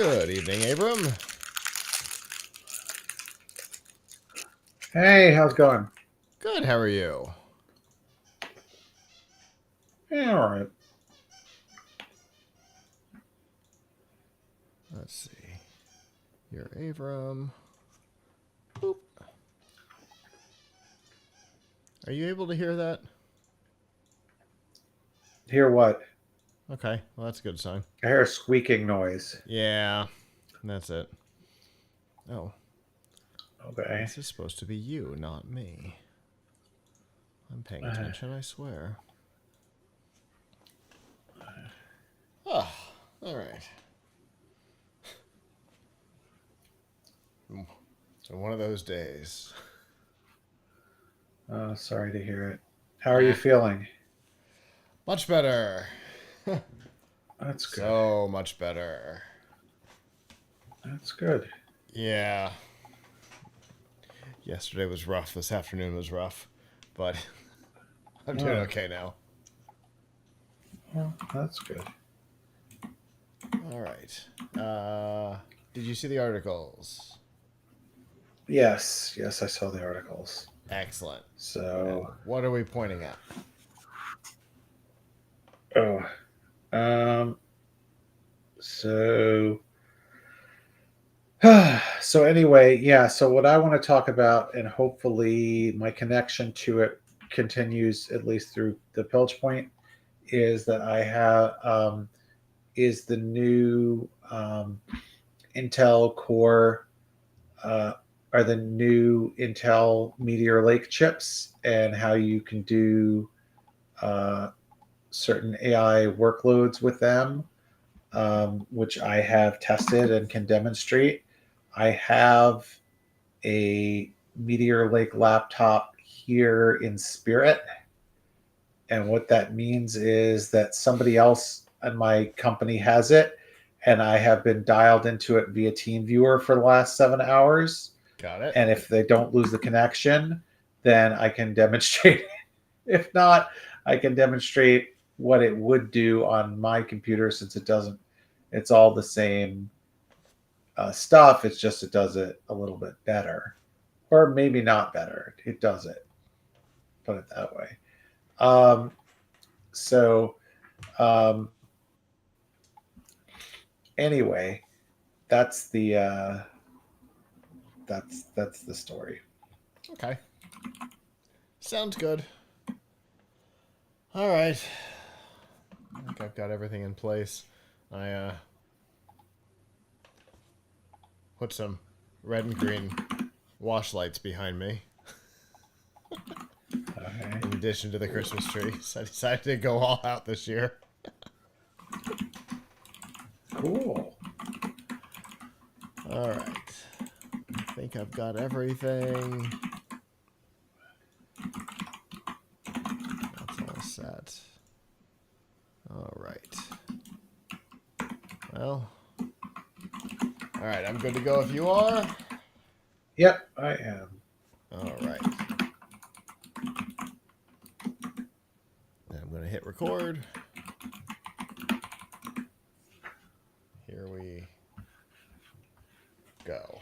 Good evening, Abram. Hey, how's it going? Good, how are you? Yeah, all right. Let's see. You're Abram. Boop. Are you able to hear that? Hear what? Okay, well, that's a good sign. I hear a squeaking noise. Yeah, that's it. Oh, Okay. this is supposed to be you, not me. I'm paying attention, I swear. Oh, all right. So one of those days. Oh, sorry to hear it. How are you feeling? Much better. That's good. So much better. That's good. Yeah. Yesterday was rough. This afternoon was rough. But I'm doing okay now. Well, that's good. All right. Did you see the articles? Yes, I saw the articles. Excellent. So, And what are we pointing at? so, so anyway, yeah. So what I want to talk about, and hopefully my connection to it continues at least through the Pilch Point, is that I have is the new Intel Core are the new Intel Meteor Lake chips, and how you can do certain AI workloads with them, which I have tested and can demonstrate. I have a Meteor Lake laptop here in Spirit. And what that means is that somebody else in my company has it, and I have been dialed into it via TeamViewer for the last 7 hours. Got it. And if they don't lose the connection, then I can demonstrate. If not, I can demonstrate what it would do on my computer, since it doesn't. It's all the same stuff. It's just it does it a little bit better, or maybe not better. It does it. Put it that way. So anyway, that's the that's the story. Okay. Sounds good. All right. I think I've got everything in place. I put some red and green wash lights behind me. Okay. In addition to the Christmas trees. I decided to go all out this year. Cool. All right. I think I've got everything. That's all set. All right. Well. All right, I'm good to go if you are. Yep, I am. All right. I'm going to hit record. Here we go.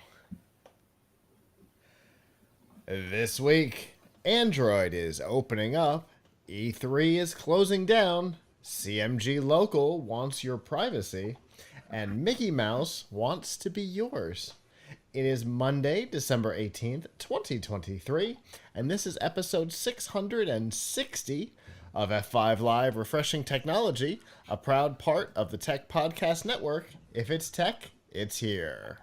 This week, Android is opening up, E3 is closing down, CMG Local wants your privacy, and Mickey Mouse wants to be yours. It is Monday, December 18th, 2023, and this is episode 660 of F5 Live Refreshing Technology, a proud part of the Tech Podcast Network. If it's tech, it's here.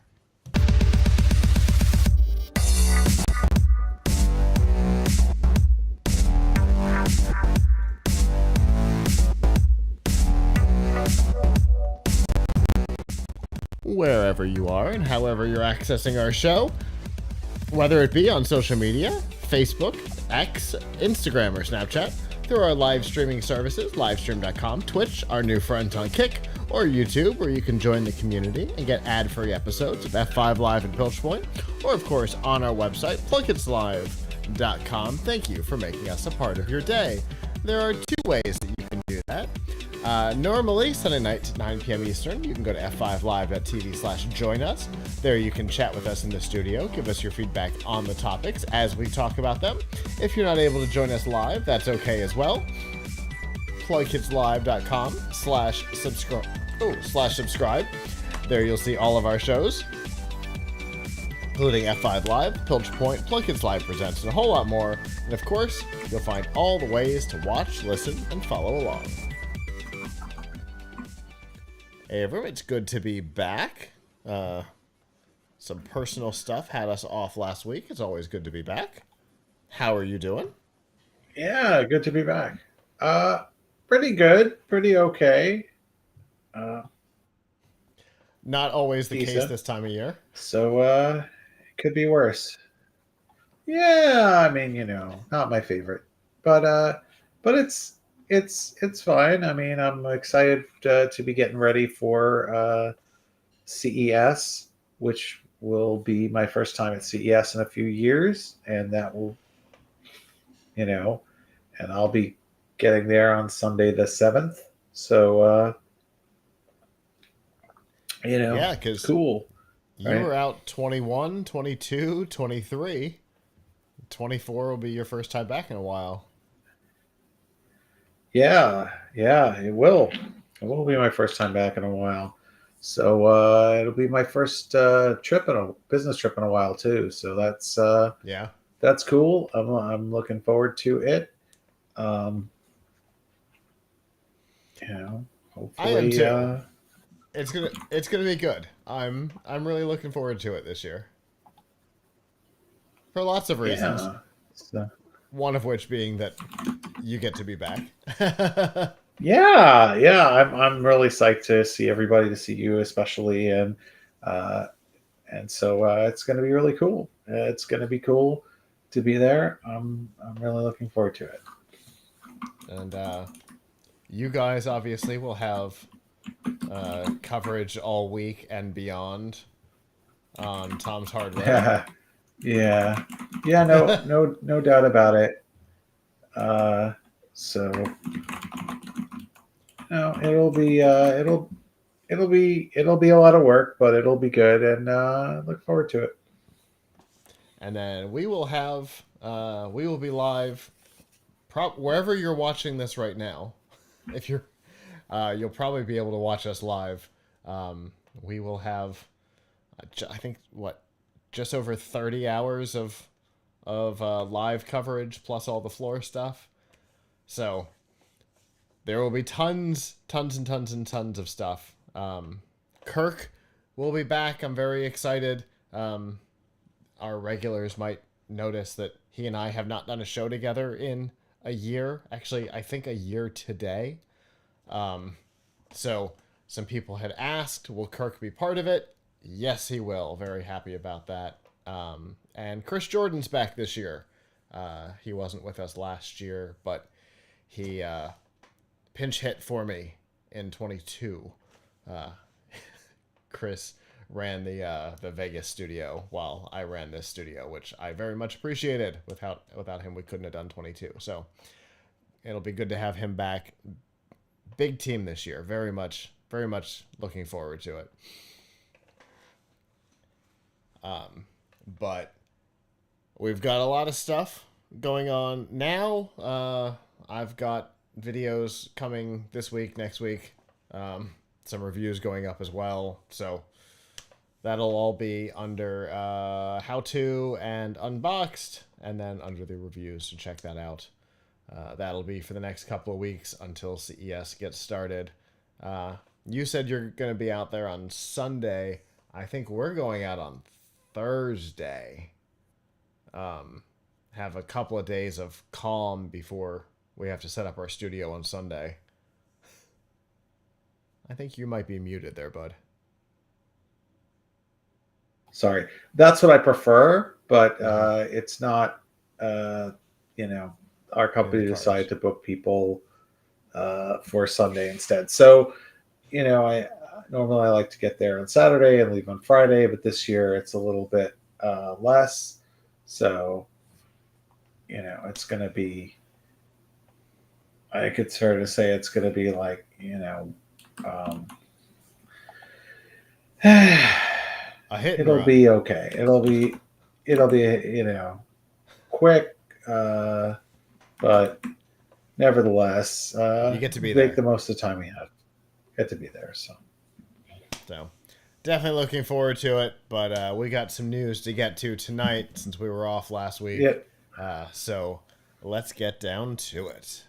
Wherever you are and however you're accessing our show, whether it be on social media, Facebook, X, Instagram, or Snapchat, through our live streaming services, livestream.com, Twitch, our new friends on Kick, or YouTube, where you can join the community and get ad-free episodes of F5 Live and Pilch Point, or of course on our website, PLUGHITZlive.com. Thank you for making us a part of your day. There are two ways that you can do that. Normally, Sunday night, 9 p.m. Eastern, you can go to f5live.tv/join us. There you can chat with us in the studio, give us your feedback on the topics as we talk about them. If you're not able to join us live, that's okay as well. PLUGHITZlive.com/subscribe. There you'll see all of our shows, including F5 Live, Pilch Point, PLUGHITZ Live Presents, and a whole lot more. And of course, you'll find all the ways to watch, listen, and follow along. Hey everyone, it's good to be back. Some personal stuff had us off last week. It's always good to be back. How are you doing? Yeah, good to be back. Pretty good, pretty okay. Uh, Not always the case Decent. this time of year. So it could be worse. Yeah, I mean, not my favorite, but it's fine. I mean, I'm excited to be getting ready for CES, which will be my first time at CES in a few years, and that will, and I'll be getting there on Sunday the 7th. So Yeah, because cool, you right? were out 21, 22, 23. 24 will be your first time back in a while. Yeah, it will. It will be my first time back in a while. So it'll be my first business trip in a while too. So Yeah. that's cool. I'm looking forward to it. Um, I am hopefully, too. It's gonna be good. I'm really looking forward to it this year. For lots of reasons. yeah. So, One of which being that you get to be back. yeah. I'm really psyched to see everybody, to see you especially, uh, and so it's going to be really cool. It's going to be cool to be there. I'm really looking forward to it. And you guys obviously will have coverage all week and beyond on Tom's Hardware. Yeah, yeah. No doubt about it. Uh, so it'll be a lot of work, but it'll be good, and look forward to it. And then we will be live wherever you're watching this right now. If you're you'll probably be able to watch us live. We will have I think just over 30 hours of live coverage plus all the floor stuff. So there will be tons and tons of stuff. Kirk will be back. I'm very excited. Our regulars might notice that he and I have not done a show together in a year. Actually, I think a year today. So some people had asked, will Kirk be part of it? Yes, he will. Very happy about that. And Chris Jordan's back this year. He wasn't with us last year, but he pinch hit for me in 22. Chris ran the Vegas studio while I ran this studio, which I very much appreciated. Without him, we couldn't have done 22. So it'll be good to have him back. Big team this year. Very much looking forward to it. But we've got a lot of stuff going on now. I've got videos coming this week, next week. Some reviews going up as well. So that'll all be under how to and unboxed, and then under the reviews. So check that out. That'll be for the next couple of weeks until CES gets started. You said you're going to be out there on Sunday. I think we're going out on Thursday. Have a couple of days of calm before we have to set up our studio on Sunday. I think you might be muted there, bud. Sorry, that's what I prefer, but it's not. Our company decided to book people for Sunday instead. So, I normally like to get there on Saturday and leave on Friday, but this year it's a little bit less. So, it's going to be. I think it's fair to say it's going to be like you know, um, A hit and it'll run. be okay. It'll be quick, but nevertheless, You get to be make there. the most of the time we have. Get to be there. So So definitely looking forward to it. But we got some news to get to tonight since we were off last week. yeah. So let's get down to it.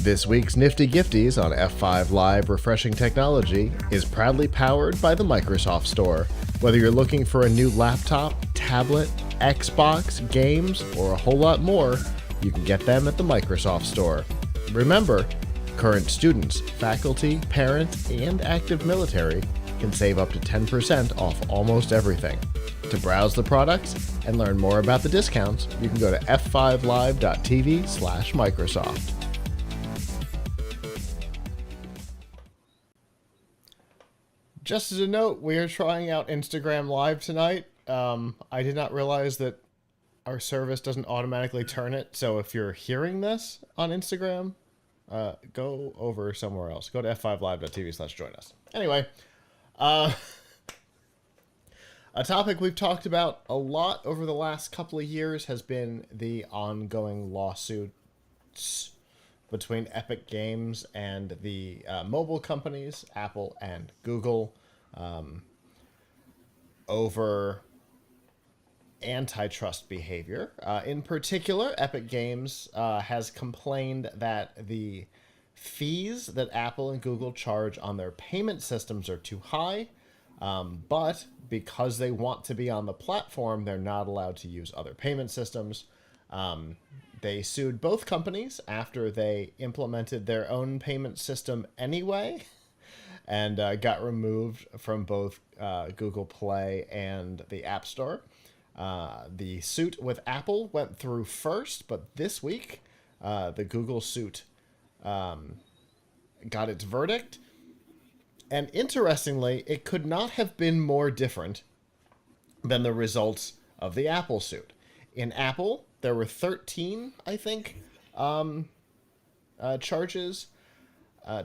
This week's Nifty Gifties on F5 Live Refreshing Technology is proudly powered by the Microsoft Store. Whether you're looking for a new laptop, tablet, Xbox, games, or a whole lot more, you can get them at the Microsoft Store. Remember, current students, faculty, parents, and active military can save up to 10% off almost everything. To browse the products and learn more about the discounts, you can go to f5live.tv/Microsoft. Just as a note, we are trying out Instagram Live tonight. I did not realize that our service doesn't automatically turn it. So if you're hearing this on Instagram, go over somewhere else. Go to f5live.tv/join us. Anyway, a topic we've talked about a lot over the last couple of years has been the ongoing lawsuits between Epic Games and the mobile companies, Apple and Google, over antitrust behavior. In particular, Epic Games has complained that the fees that Apple and Google charge on their payment systems are too high, but because they want to be on the platform, they're not allowed to use other payment systems. They sued both companies after they implemented their own payment system anyway, and got removed from both Google Play and the App Store. The suit with Apple went through first, but this week, the Google suit got its verdict. And interestingly, it could not have been more different than the results of the Apple suit. In Apple, there were 13, I think, charges.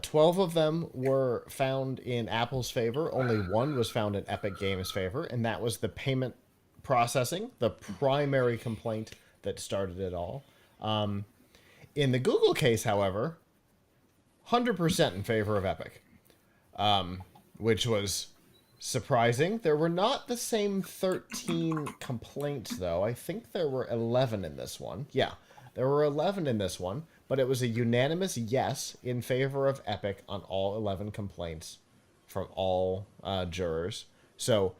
12 of them were found in Apple's favor. Only one was found in Epic Games' favor, and that was the payment processing, the primary complaint that started it all. In the Google case, however, 100% in favor of Epic, which was surprising. There were not the same 13 complaints, though. I think there were 11 in this one. Yeah, there were 11 in this one, but it was a unanimous yes in favor of Epic on all 11 complaints from all jurors. So,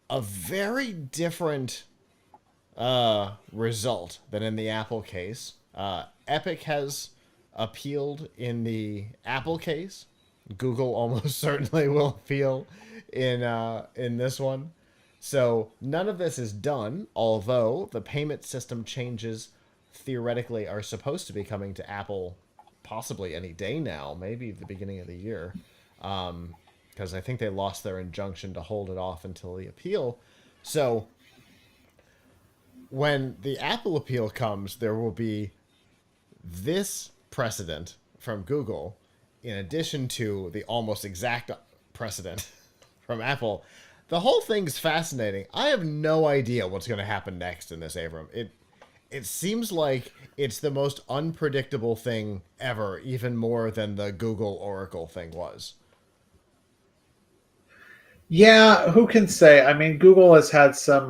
a very different result than in the Apple case. Epic has appealed in the Apple case. Google almost certainly will appeal in this one. So none of this is done, although the payment system changes theoretically are supposed to be coming to Apple possibly any day now, maybe the beginning of the year, because I think they lost their injunction to hold it off until the appeal. So when the Apple appeal comes, there will be this precedent from Google in addition to the almost exact precedent from Apple. The whole thing's fascinating. I have no idea what's going to happen next in this, Abram. It seems like it's the most unpredictable thing ever, even more than the Google Oracle thing was. Yeah, who can say? I mean, Google has had some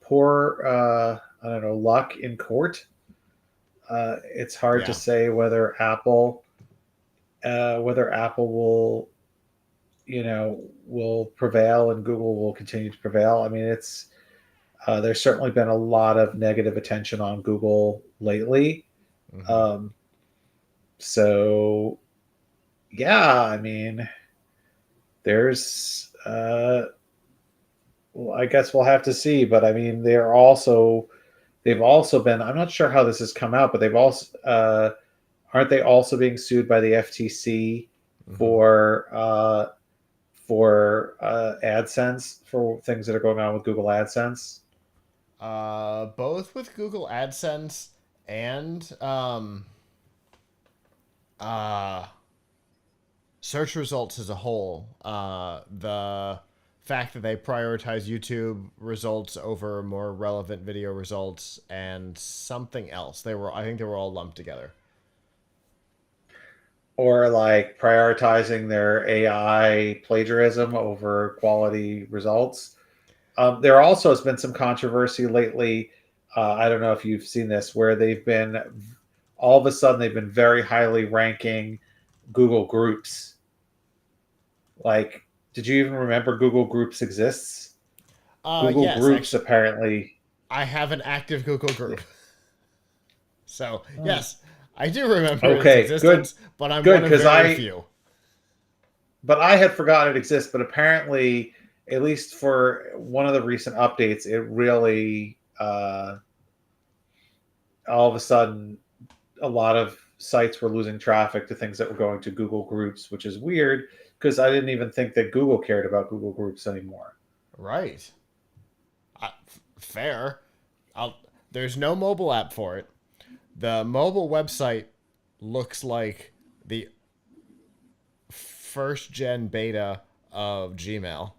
poor, I don't know, luck in court. It's hard to Yeah. say whether Apple will, will prevail and Google will continue to prevail. I mean, it's there's certainly been a lot of negative attention on Google lately. Mm-hmm. Um, so, yeah, I mean, there's well, I guess we'll have to see, but I mean, they've also been. I'm not sure how this has come out, but they've also aren't they also being sued by the FTC Mm-hmm. for for AdSense for things that are going on with Google AdSense? Both with Google AdSense and uh, search results as a whole. The fact that they prioritize YouTube results over more relevant video results and something else. I think they were all lumped together. Or like prioritizing their AI plagiarism over quality results? There also has been some controversy lately. I don't know if you've seen this, where they've been all of a sudden they've been very highly ranking Google Groups. Like, did you even remember Google Groups exists? Google Yes, Groups actually, apparently. I have an active Google Yeah. group. So, Oh, yes, I do remember its okay, good, existence, but I'm good, one of because very I few. but I had forgotten it exists. But apparently, at least for one of the recent updates, it really all of a sudden a lot of sites were losing traffic to things that were going to Google Groups, which is weird because I didn't even think that Google cared about Google Groups anymore. Right. Fair. I'll, there's no mobile app for it. The mobile website looks like the first gen beta of Gmail.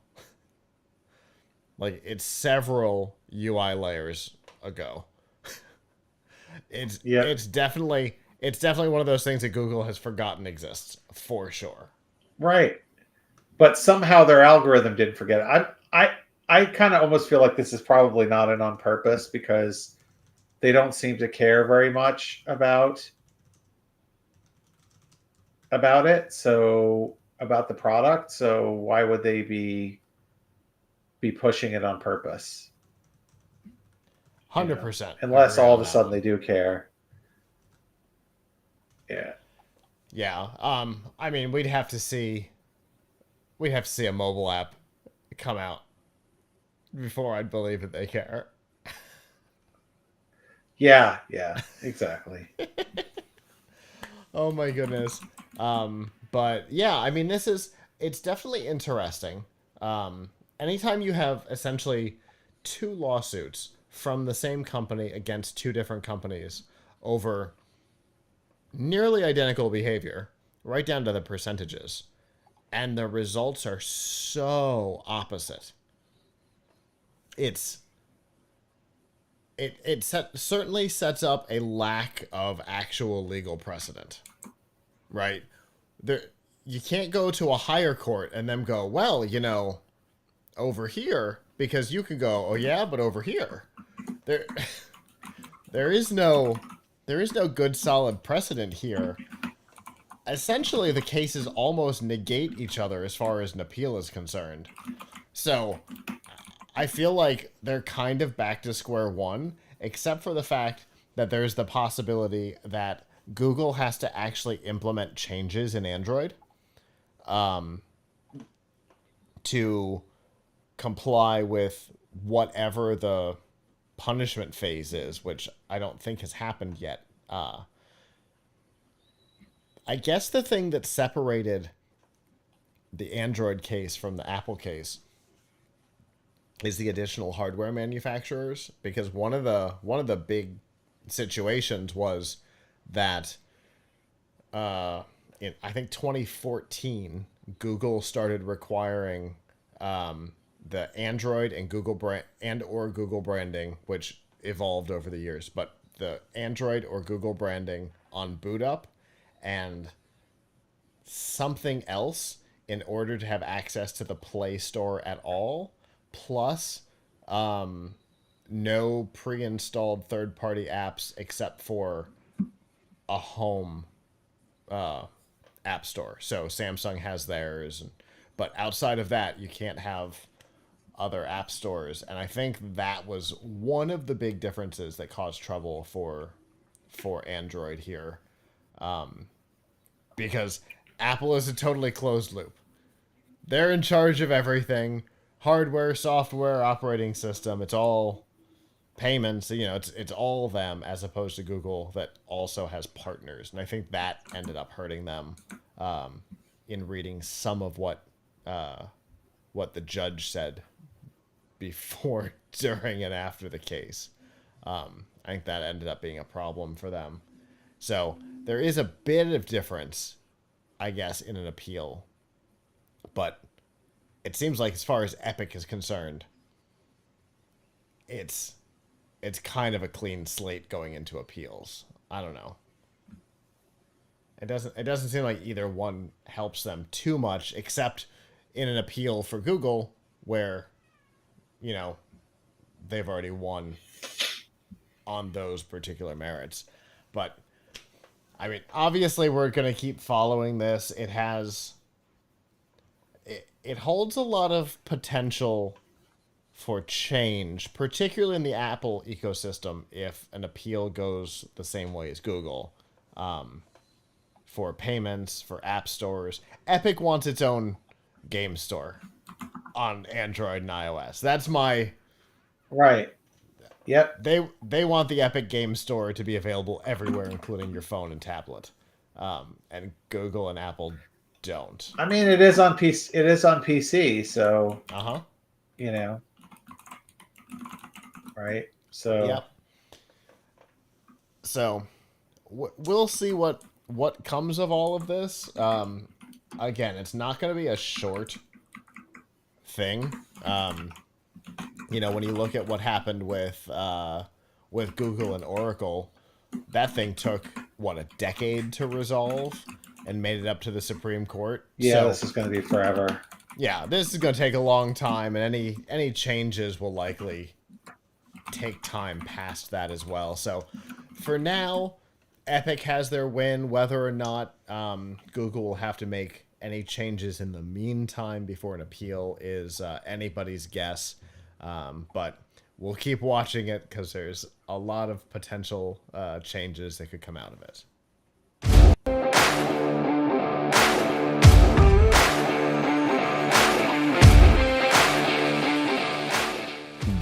Like it's several UI layers ago. It's Yep. it's definitely it's definitely one of those things that Google has forgotten exists for sure. Right. But somehow their algorithm didn't forget it. I kind of almost feel like this is probably not an on purpose because they don't seem to care very much about it. So about the product. So why would they be pushing it on purpose? You know, 100% unless agree all of on a that sudden one. they do care. Yeah. Yeah. I mean, we'd have to see a mobile app come out before I'd believe that they care. Yeah. Yeah. Exactly. Oh my goodness. But yeah, I mean, it's definitely interesting. Anytime you have essentially two lawsuits from the same company against two different companies over nearly identical behavior, right down to the percentages, and the results are so opposite. It's certainly sets up a lack of actual legal precedent, right? There, you can't go to a higher court and then go, well, over here, because you can go, oh yeah, but over here, there, there is no, there is no good solid precedent here. Essentially, the cases almost negate each other as far as an appeal is concerned. So I feel like they're kind of back to square one, except for the fact that there's the possibility that Google has to actually implement changes in Android to comply with whatever the punishment phase is, which I don't think has happened yet. I guess the thing that separated the Android case from the Apple case is the additional hardware manufacturers, because one of the big situations was that in I think 2014 Google started requiring the Android and Google brand and or Google branding, which evolved over the years, but the Android or Google branding on boot up and something else in order to have access to the Play Store at all, plus no pre-installed third-party apps except for a home app store. So Samsung has theirs, but outside of that, you can't have other app stores. And I think that was one of the big differences that caused trouble for Android here, because Apple is a totally closed loop. They're in charge of everything. Hardware, software, operating system, it's all payments, it's all them, as opposed to Google that also has partners. And I think that ended up hurting them in reading some of what what the judge said before, during, and after the case. I think that ended up being a problem for them. So there is a bit of difference, I guess, in an appeal. But it seems like, as far as Epic is concerned, it's kind of a clean slate going into appeals. I don't know. It doesn't seem like either one helps them too much, except in an appeal for Google, where, you know, they've already won on those particular merits. But I mean, obviously we're going to keep following this. It holds a lot of potential for change, particularly in the Apple ecosystem, if an appeal goes the same way as Google. For payments, for app stores. Epic wants its own game store on Android and iOS. That's my... Right. Yep. They want the Epic Game Store to be available everywhere, including your phone and tablet. And Google and Apple don't. I mean, it is on PC. It is on PC, so you know, right? So yep. So we'll see what comes of all of this. Again, it's not going to be a short thing. When you look at what happened with Google and Oracle, that thing took a decade to resolve and made it up to the Supreme Court. Yeah, so, this is going to be forever. Yeah, this is going to take a long time, and any changes will likely take time past that as well. So, for now, Epic has their win. Whether or not Google will have to make any changes in the meantime before an appeal is anybody's guess. But we'll keep watching it, because there's a lot of potential changes that could come out of it.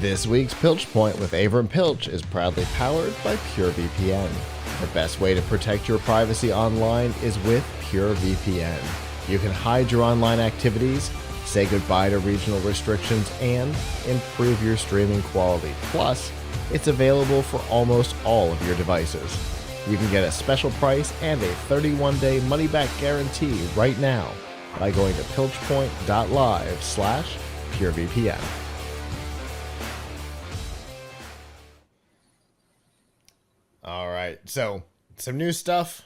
This week's Pilch Point with Avram Pilch is proudly powered by PureVPN. The best way to protect your privacy online is with PureVPN. You can hide your online activities, say goodbye to regional restrictions, and improve your streaming quality. Plus, it's available for almost all of your devices. You can get a special price and a 31-day money-back guarantee right now by going to pilchpoint.live/PureVPN. All right, so some new stuff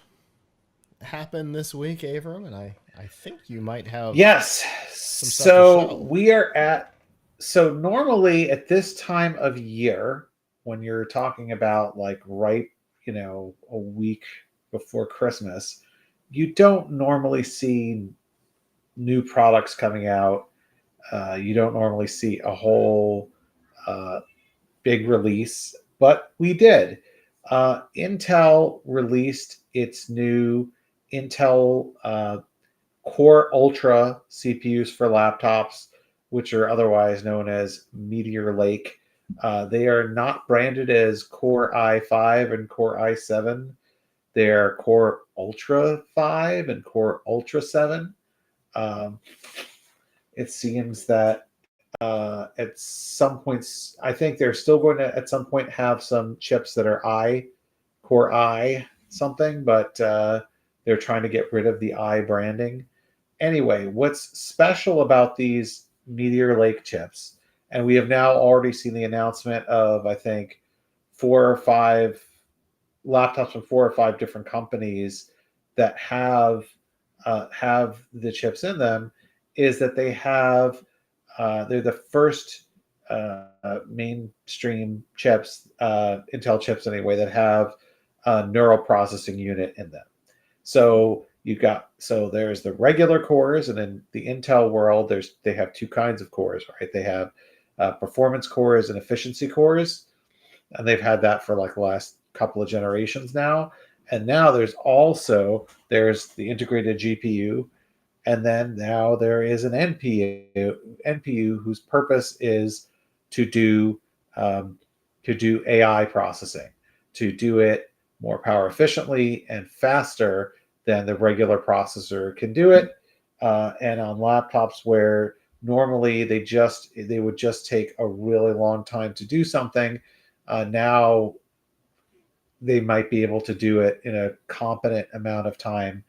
happened this week, Avram, and I think you might have some stuff to show. We are at... So normally at this time of year, when you're talking about like right, a week before Christmas, you don't normally see new products coming out. You don't normally see a whole big release, but we did. Intel released its new Intel Core Ultra CPUs for laptops, which are otherwise known as Meteor Lake. They are not branded as Core i5 and Core i7. They are Core Ultra 5 and Core Ultra 7. It seems that at some points, I think they're still going to at some point have some chips that are Core i something, but they're trying to get rid of the i branding. Anyway, what's special about these Meteor Lake chips, and we have now already seen the announcement of, I think, 4 or 5 laptops from 4 or 5 different companies that have the chips in them, is that they have they're the first mainstream chips, Intel chips anyway, that have a neural processing unit in them. So there's the regular cores, and in the Intel world, they have 2 kinds of cores, right? They have performance cores and efficiency cores, and they've had that for like the last couple of generations now. And now there's the integrated GPU, and then now there is an NPU whose purpose is to do AI processing, to do it more power efficiently and faster than the regular processor can do it. and on laptops where normally they would just take a really long time to do something, now they might be able to do it in a competent amount of time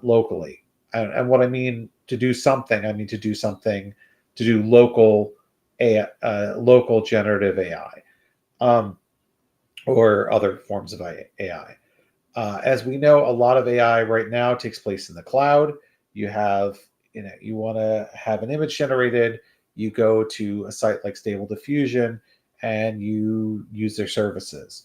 locally. And what I mean to do something, I mean to do something to do local generative AI, or other forms of AI. As we know, a lot of AI right now takes place in the cloud. You have, you want to have an image generated, you go to a site like Stable Diffusion and you use their services.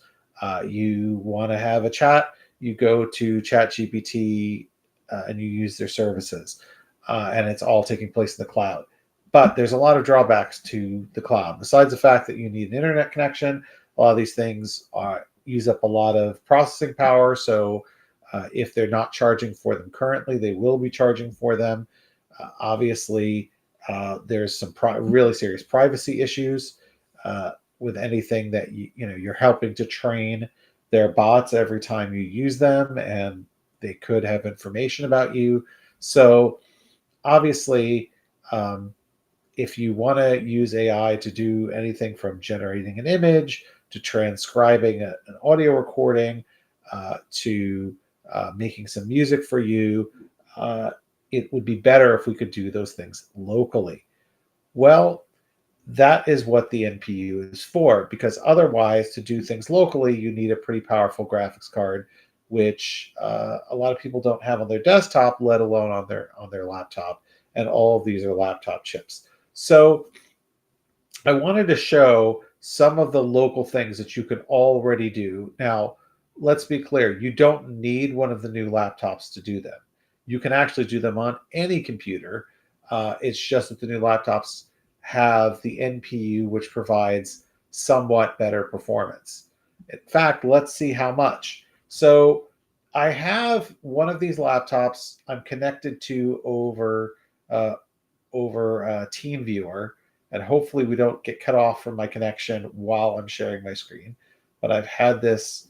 You want to have a chat, you go to ChatGPT and you use their services. And it's all taking place in the cloud. But there's a lot of drawbacks to the cloud. Besides the fact that you need an internet connection, a lot of these things use up a lot of processing power. So if they're not charging for them currently, they will be charging for them. Obviously, there's some really serious privacy issues with anything that you're helping to train their bots every time you use them, and they could have information about you. So obviously, um, if you want to use AI to do anything from generating an image to transcribing an audio recording to making some music for you, uh, it would be better if we could do those things locally. Well, that is what the NPU is for, because otherwise, to do things locally, you need a pretty powerful graphics card, which a lot of people don't have on their desktop, let alone on their laptop. And all of these are laptop chips. So I wanted to show some of the local things that you can already do. Now, let's be clear, you don't need one of the new laptops to do them. You can actually do them on any computer. It's just that the new laptops have the NPU, which provides somewhat better performance. In fact, let's see how much. So I have one of these laptops I'm connected to uh, over TeamViewer, and hopefully we don't get cut off from my connection while I'm sharing my screen. But I've had this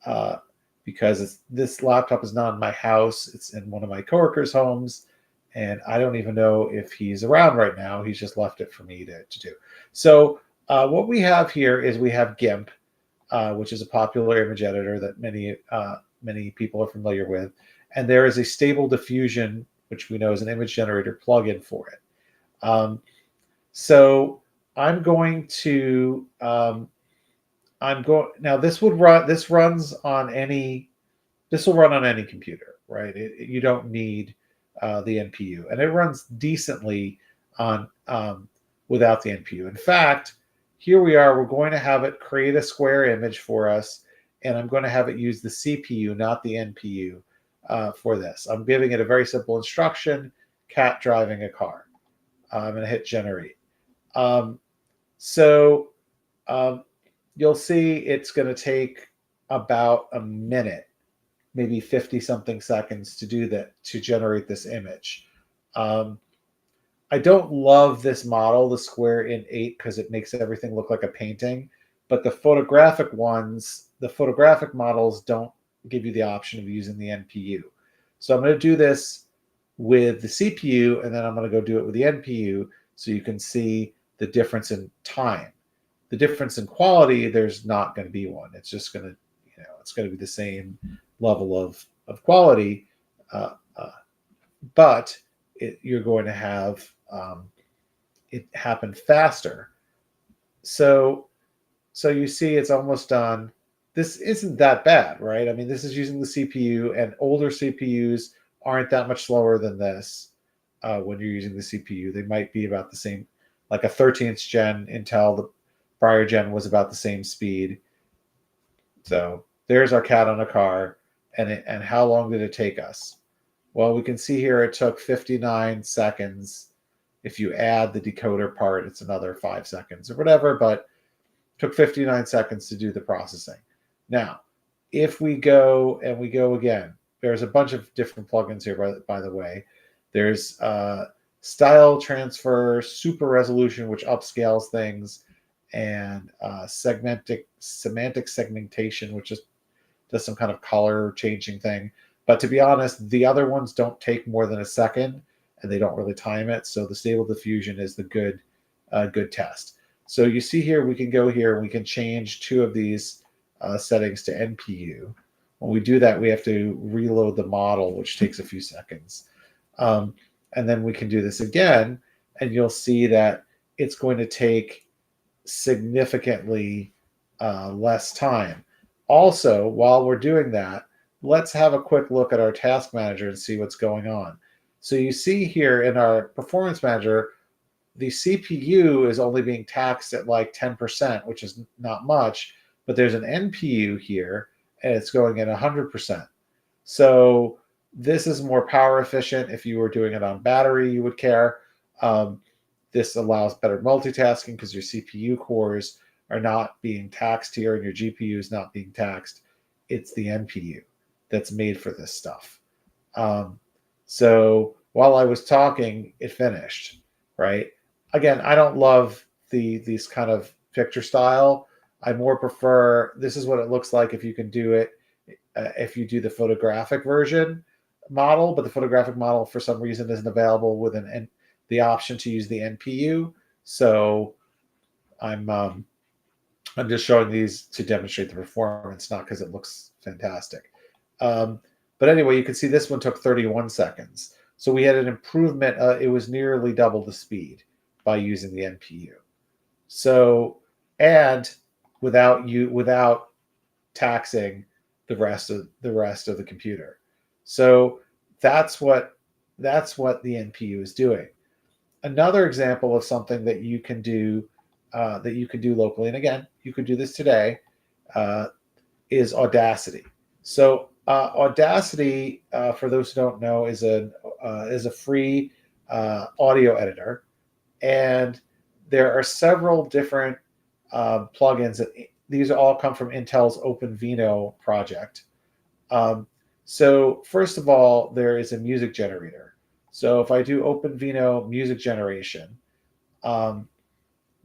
uh, because this laptop is not in my house; it's in one of my coworkers' homes, and I don't even know if he's around right now. He's just left it for me to do. So what we have here is we have GIMP, which is a popular image editor that many people are familiar with, and there is a Stable Diffusion, which we know is an image generator plugin for it. So I'm going to I'm going now. This runs on any. This will run on any computer, right? You don't need the NPU, and it runs decently on without the NPU. In fact, here we are. We're going to have it create a square image for us, and I'm going to have it use the CPU, not the NPU, for this. I'm giving it a very simple instruction: cat driving a car. I'm going to hit generate. Um, so um, you'll see it's going to take about a minute, maybe 50 something seconds to do that, to generate this image. Um, I don't love this model, the Square in 8, because it makes everything look like a painting. But the photographic models don't give you the option of using the NPU. So I'm going to do this with the CPU, and then I'm going to go do it with the NPU so you can see the difference in time. The difference in quality, there's not going to be one. It's just going to, it's going to be the same level of quality, but you're going to have it happen faster. So you see it's almost done. This isn't that bad, right? I mean, this is using the CPU, and older CPUs aren't that much slower than this. When you're using the CPU, they might be about the same. Like a 13th gen Intel, the prior gen was about the same speed. So there's our cat on a car. And how long did it take us? Well, we can see here it took 59 seconds. If you add the decoder part, it's another 5 seconds or whatever, but it took 59 seconds to do the processing. Now, if we go again, there's a bunch of different plugins here, by the way. There's style transfer, super resolution, which upscales things, and semantic segmentation, which just does some kind of color changing thing. But to be honest, the other ones don't take more than a second, and they don't really time it. So the Stable Diffusion is the good test. So you see here, we can go here and we can change two of these settings to NPU. When we do that, we have to reload the model, which takes a few seconds. And then we can do this again, and you'll see that it's going to take significantly less time. Also, while we're doing that, let's have a quick look at our task manager and see what's going on. So you see here in our performance manager, the CPU is only being taxed at like 10%, which is not much, but there's an NPU here and it's going at 100%. So this is more power efficient. If you were doing it on battery, you would care. This allows better multitasking because your CPU cores are not being taxed here and your GPU is not being taxed. It's the NPU that's made for this stuff. So while I was talking, it finished, right? Again, I don't love these kind of picture style. I more prefer, this is what it looks like if you can do it, if you do the photographic version model, but the photographic model for some reason isn't available with the option to use the NPU. So I'm just showing these to demonstrate the performance, not because it looks fantastic. But anyway, you can see this one took 31 seconds. So we had an improvement. It was nearly double the speed by using the NPU. So, and without taxing the rest of the computer. So that's what the NPU is doing. Another example of something that you can do locally, and again, you could do this today, is Audacity. So Audacity, for those who don't know, is a free audio editor, and there are several different plugins. These all come from Intel's OpenVino project. So first of all, there is a music generator. So if I do OpenVino music generation,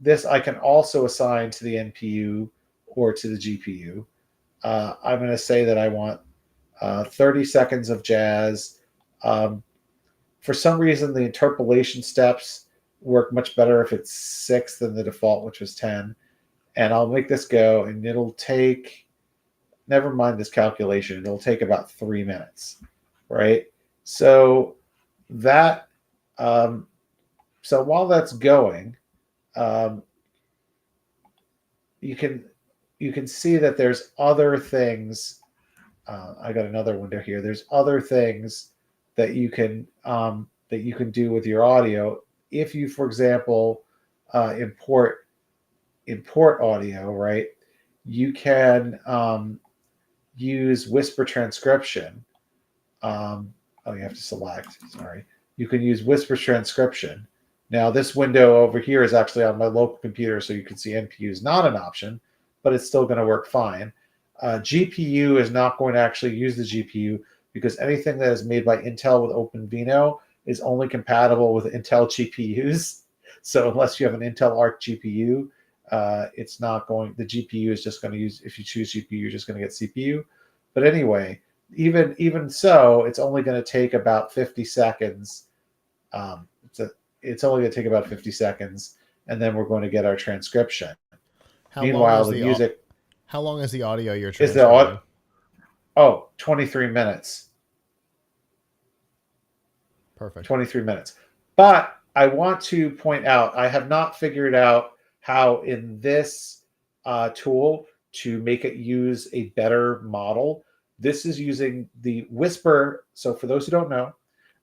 this I can also assign to the NPU or to the GPU. I'm going to say that I want 30 seconds of jazz. For some reason, the interpolation steps work much better if it's 6 than the default, which was 10. And I'll make this go, and it'll take, never mind this calculation, it'll take about 3 minutes, right? So that, so while that's going, you can see that there's other things. I got another window here. There's other things that you can do with your audio if you, for example, import audio, right? You can use whisper transcription. Oh, you have to select. Sorry. You can use whisper transcription. Now, this window over here is actually on my local computer, so you can see NPU is not an option, but it's still going to work fine. GPU is not going to actually use the GPU because anything that is made by Intel with OpenVino is only compatible with Intel GPUs. So unless you have an Intel Arc GPU, it's not going, the GPU is just going to use, if you choose GPU, you're just going to get CPU. But anyway, even so, it's only going to take about 50 seconds. It's only going to take about 50 seconds, and then we're going to get our transcription. Meanwhile, the music. How long is the audio you're Is transcribing? 23 minutes. Perfect. 23 minutes. But I want to point out, I have not figured out how in this tool to make it use a better model. This is using the Whisper. So for those who don't know,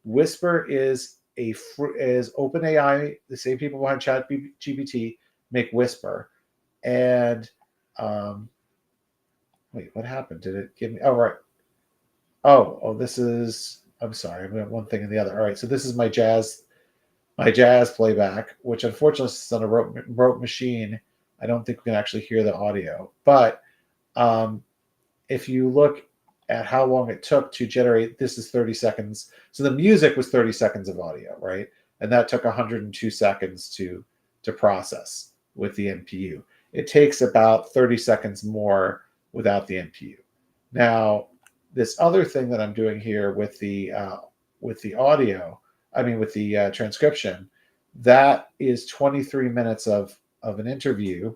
Whisper is OpenAI, the same people behind ChatGPT make Whisper. And wait, what happened? Did it give me? Oh, right. Oh, this is. I'm sorry. I went one thing and the other. All right. So this is my jazz playback, which unfortunately is on a rote machine. I don't think we can actually hear the audio. But if you look at how long it took to generate, this is 30 seconds. So the music was 30 seconds of audio, right? And that took 102 seconds to process with the NPU. It takes about 30 seconds more without the NPU. Now, this other thing that I'm doing here with the audio, I mean with the transcription, that is 23 minutes of an interview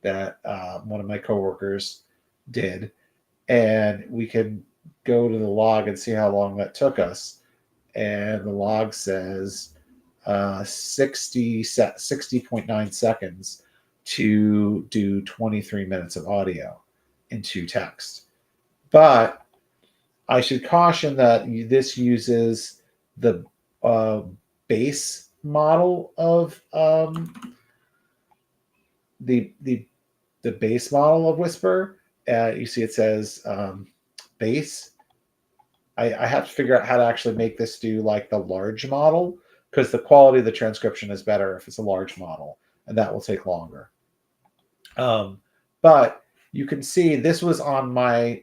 that one of my coworkers did, and we can go to the log and see how long that took us. And the log says 60.9 seconds to do 23 minutes of audio into text. But I should caution that this uses the uh, base model of the the base model of Whisper. You see, it says base. I have to figure out how to actually make this do like the large model, because the quality of the transcription is better if it's a large model, and that will take longer. But you can see this was on my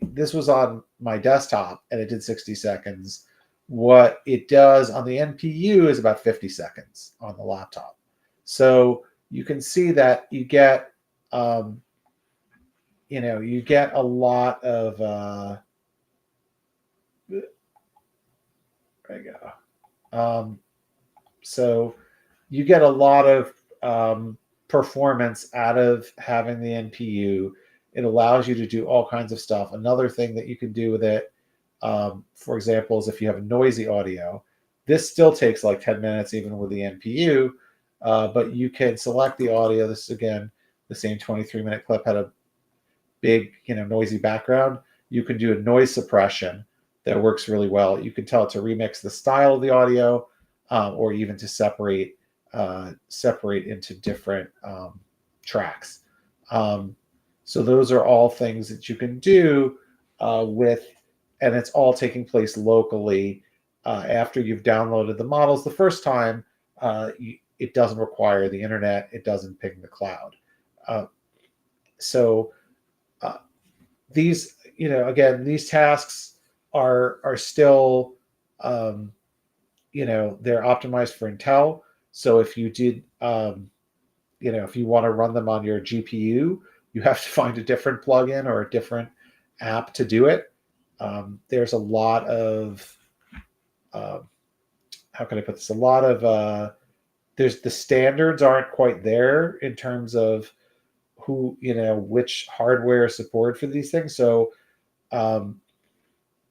desktop, and it did 60 seconds. What it does on the NPU is about 50 seconds on the laptop. So you can see that you get you get a lot of there you go. So you get a lot of performance out of having the NPU. It allows you to do all kinds of stuff. Another thing that you can do with it, for example, is if you have a noisy audio. This still takes like 10 minutes even with the NPU, but you can select the audio. This is, again, the same 23-minute clip had a big, noisy background. You can do a noise suppression that works really well. You can tell it to remix the style of the audio, or even to separate into different tracks. So those are all things that you can do with, and it's all taking place locally after you've downloaded the models the first time. It doesn't require the internet. It doesn't ping the cloud. So these, again, these tasks are still, they're optimized for Intel. So if you did, if you want to run them on your GPU, you have to find a different plugin or a different app to do it. There's a lot of, how can I put this? A lot of, there's the standards aren't quite there in terms of who, which hardware is supported for these things. So, I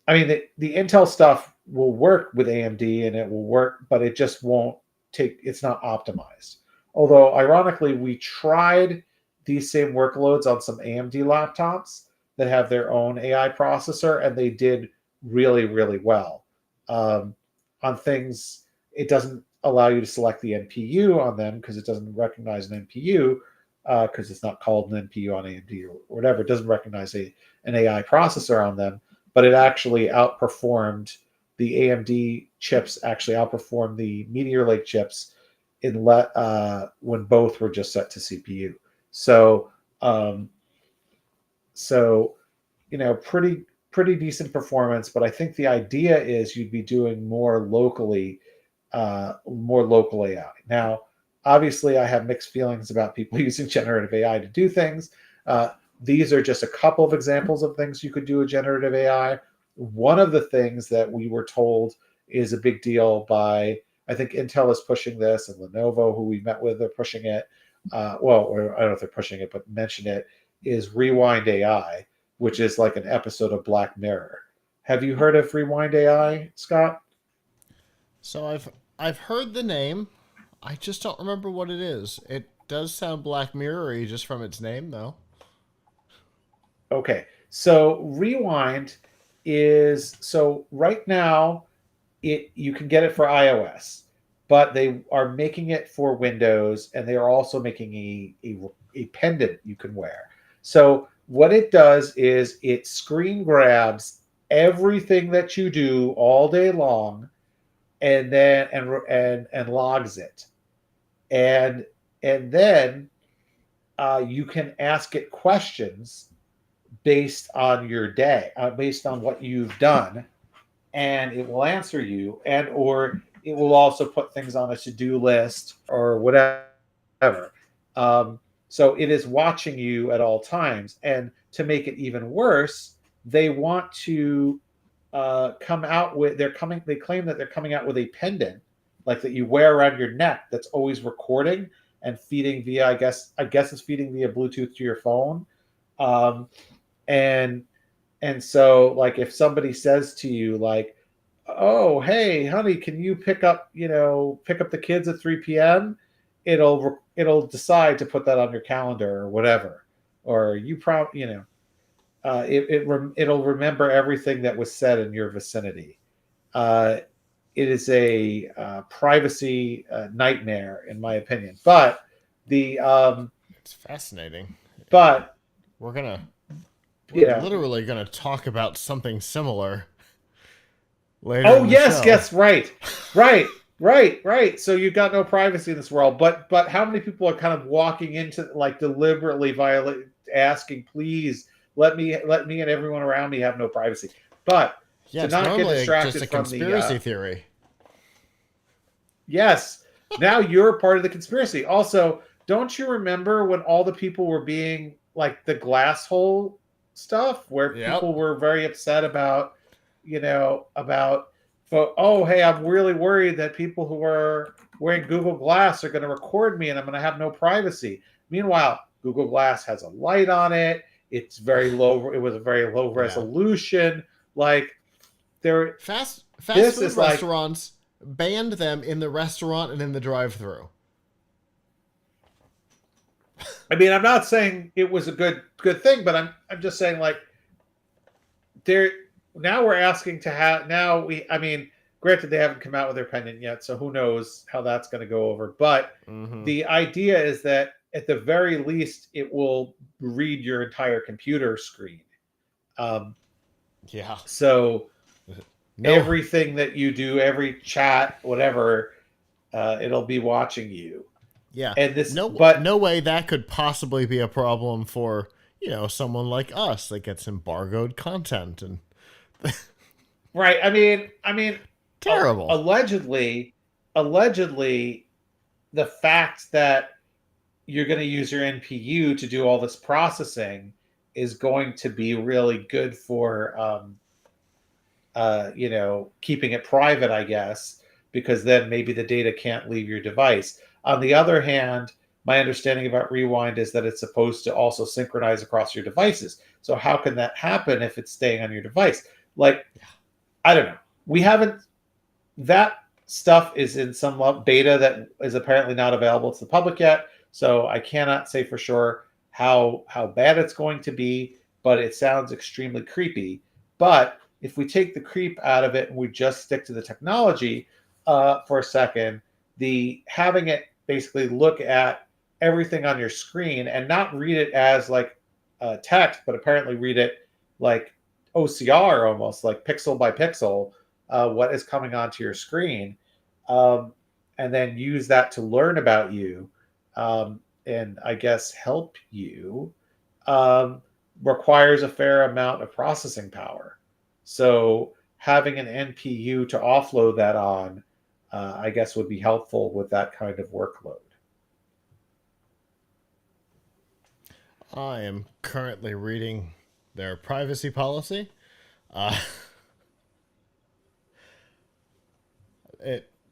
mean, the Intel stuff will work with AMD and it will work, but it just won't it's not optimized. Although, ironically, we tried these same workloads on some AMD laptops that have their own AI processor, and they did really, really well. On things, it doesn't allow you to select the NPU on them because it doesn't recognize an NPU, because it's not called an NPU on AMD or whatever. It doesn't recognize an AI processor on them, but it actually outperformed the AMD chips, actually outperformed the Meteor Lake chips when both were just set to CPU. So, pretty decent performance. But I think the idea is you'd be doing more local AI. Now, obviously, I have mixed feelings about people using generative AI to do things. These are just a couple of examples of things you could do with generative AI. One of the things that we were told is a big deal by, I think Intel is pushing this, and Lenovo, who we met with, they're pushing it. Or I don't know if they're pushing it, but mention it, is Rewind AI, which is like an episode of Black Mirror. Have you heard of Rewind AI, Scott? So I've heard the name. I just don't remember what it is. It does sound Black Mirror-y just from its name, though. Okay, so Rewind is, so right now you can get it for iOS, but they are making it for Windows, and they are also making a pendant you can wear. So what it does is it screen grabs everything that you do all day long, and then and logs it, and then you can ask it questions based on your day, based on what you've done, and it will answer you, and or it will also put things on a to-do list or whatever. So it is watching you at all times. And to make it even worse, they want to come out with they're coming they claim that they're coming out with a pendant like that you wear around your neck that's always recording and feeding via I guess it's feeding via Bluetooth to your phone. Um, and so like if somebody says to you like, oh hey honey, can you pick up the kids at 3 p.m., it'll decide to put that on your calendar or whatever, or it'll remember everything that was said in your vicinity. uh, it is a privacy nightmare in my opinion, but the It's fascinating. but We're gonna we're yeah. literally gonna talk about something similar later Oh in the yes, show. yes, right. So you've got no privacy in this world, but how many people are kind of walking into like deliberately violate, asking, please let me and everyone around me have no privacy. But Yeah, to it's not get normally just distracted a from the conspiracy theory. yes, now you're part of the conspiracy. Also, don't you remember when all the people were being like the glass hole stuff, where Yep. people were very upset about, about, but oh, hey, I'm really worried that people who are wearing Google Glass are going to record me and I'm going to have no privacy. Meanwhile, Google Glass has a light on it. It's very low. It was a very low Yeah. resolution. Like there, Fast this food is like restaurants banned them in the restaurant and in the drive-through. I mean, I'm not saying it was a good thing, but I'm just saying like there now we're asking to have now we I mean, granted they haven't come out with their pendant yet, so who knows how that's going to go over. But Mm-hmm. the idea is that at the very least it will read your entire computer screen. Um, Yeah. so No. everything that you do, every chat, whatever, it'll be watching you. Yeah. And this, No. but No way that could possibly be a problem for someone like us that gets embargoed content and right. I mean, terrible. allegedly, the fact that you're going to use your NPU to do all this processing is going to be really good for, keeping it private, I guess, because then maybe the data can't leave your device. On the other hand, my understanding about Rewind is that it's supposed to also synchronize across your devices. So how can that happen if it's staying on your device? Like, I don't know. We haven't that stuff is in some beta that is apparently not available to the public yet. So I cannot say for sure how bad it's going to be, but it sounds extremely creepy. But if we take the creep out of it and we just stick to the technology for a second, the having it basically look at everything on your screen and not read it as like text, but apparently read it like OCR, almost like pixel by pixel, what is coming onto your screen, um, and then use that to learn about you, and I guess help you, um, requires a fair amount of processing power. So having an NPU to offload that on, I guess, would be helpful with that kind of workload. I am currently reading their privacy policy. Uh,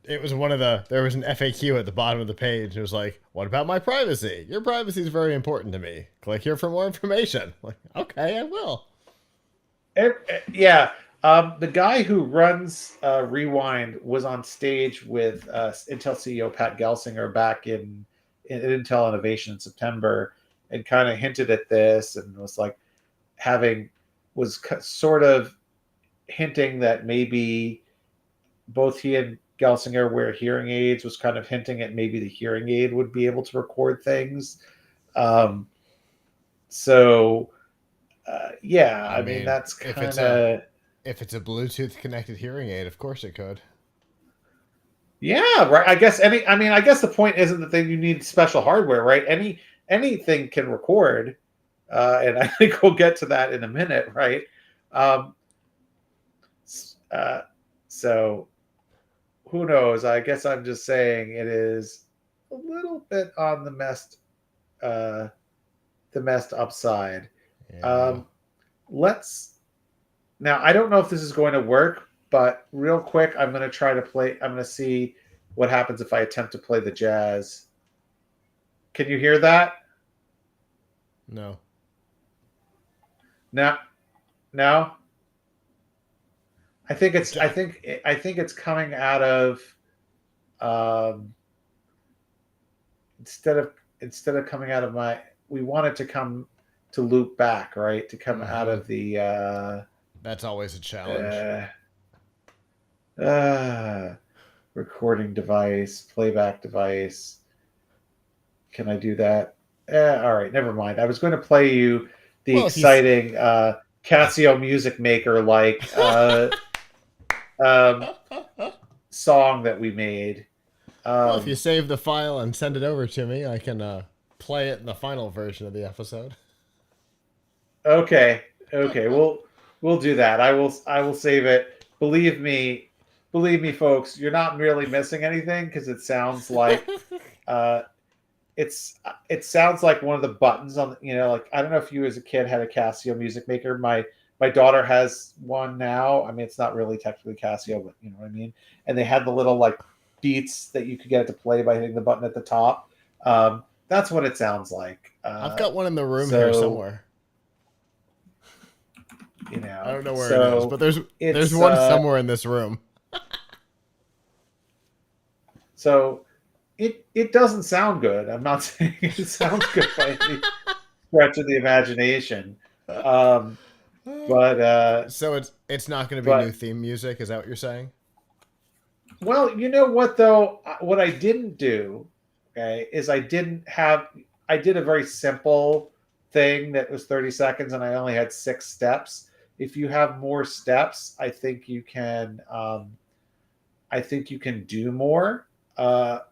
it was one of there was an FAQ at the bottom of the page. It was like, "What about my privacy? Your privacy is very important to me. Click here for more information." Like, okay, I will. Yeah. The guy who runs Rewind was on stage with Intel CEO Pat Gelsinger back in Intel Innovation in September, and kind of hinted at this and was like having was sort of hinting that maybe both he and Gelsinger wear hearing aids, was kind of hinting at maybe the hearing aid would be able to record things. Um, so yeah, I I mean mean, that's kind of if it's a Bluetooth connected hearing aid, of course it could. yeah, right. I guess the point isn't that you need special hardware, right? Anything can record, and I think we'll get to that in a minute, right? Um, uh, so who knows? I guess I'm just saying it is a little bit on uh, the messed upside. Yeah. Um, let's Now, I don't know if this is going to work, but real quick, I'm going to try to play. I'm going to see what happens if I attempt to play the jazz. Can you hear that? No. Now, now, I think it's. I Ja- think. I think it's coming out of. Um, instead of coming out of my. We want it to come to loop back, right? To come out mm-hmm. of the. That's always a challenge. Uh, uh, recording device, playback device. Can I do that? All right, never mind. I was going to play you the Well, if you s- exciting Casio Music Maker like um, song that we made. well, if you Um, save the file and send it over to me, I can play it in the final version of the episode. okay, okay, we'll do that. I will save it. Believe me, folks. You're not really missing anything because it sounds like uh, it sounds like one of the buttons on like I don't know if you as a kid had a Casio music maker. My daughter has one now. I mean, it's not really technically Casio, but you know what I mean. And they had the little like beats that you could get it to play by hitting the button at the top. That's what it sounds like. I've got one in the room here So somewhere. you I know, don't know where it is, so but there's it's one somewhere in this room. so it doesn't sound good. I'm not saying it sounds good by any stretch of the imagination. Um, but So it's not going to be new but theme music. Is that what you're saying? well, you know what though? What I didn't do, okay, is I did a very simple thing that was 30 seconds and I only had 6 steps. If you have more steps, I think you can do more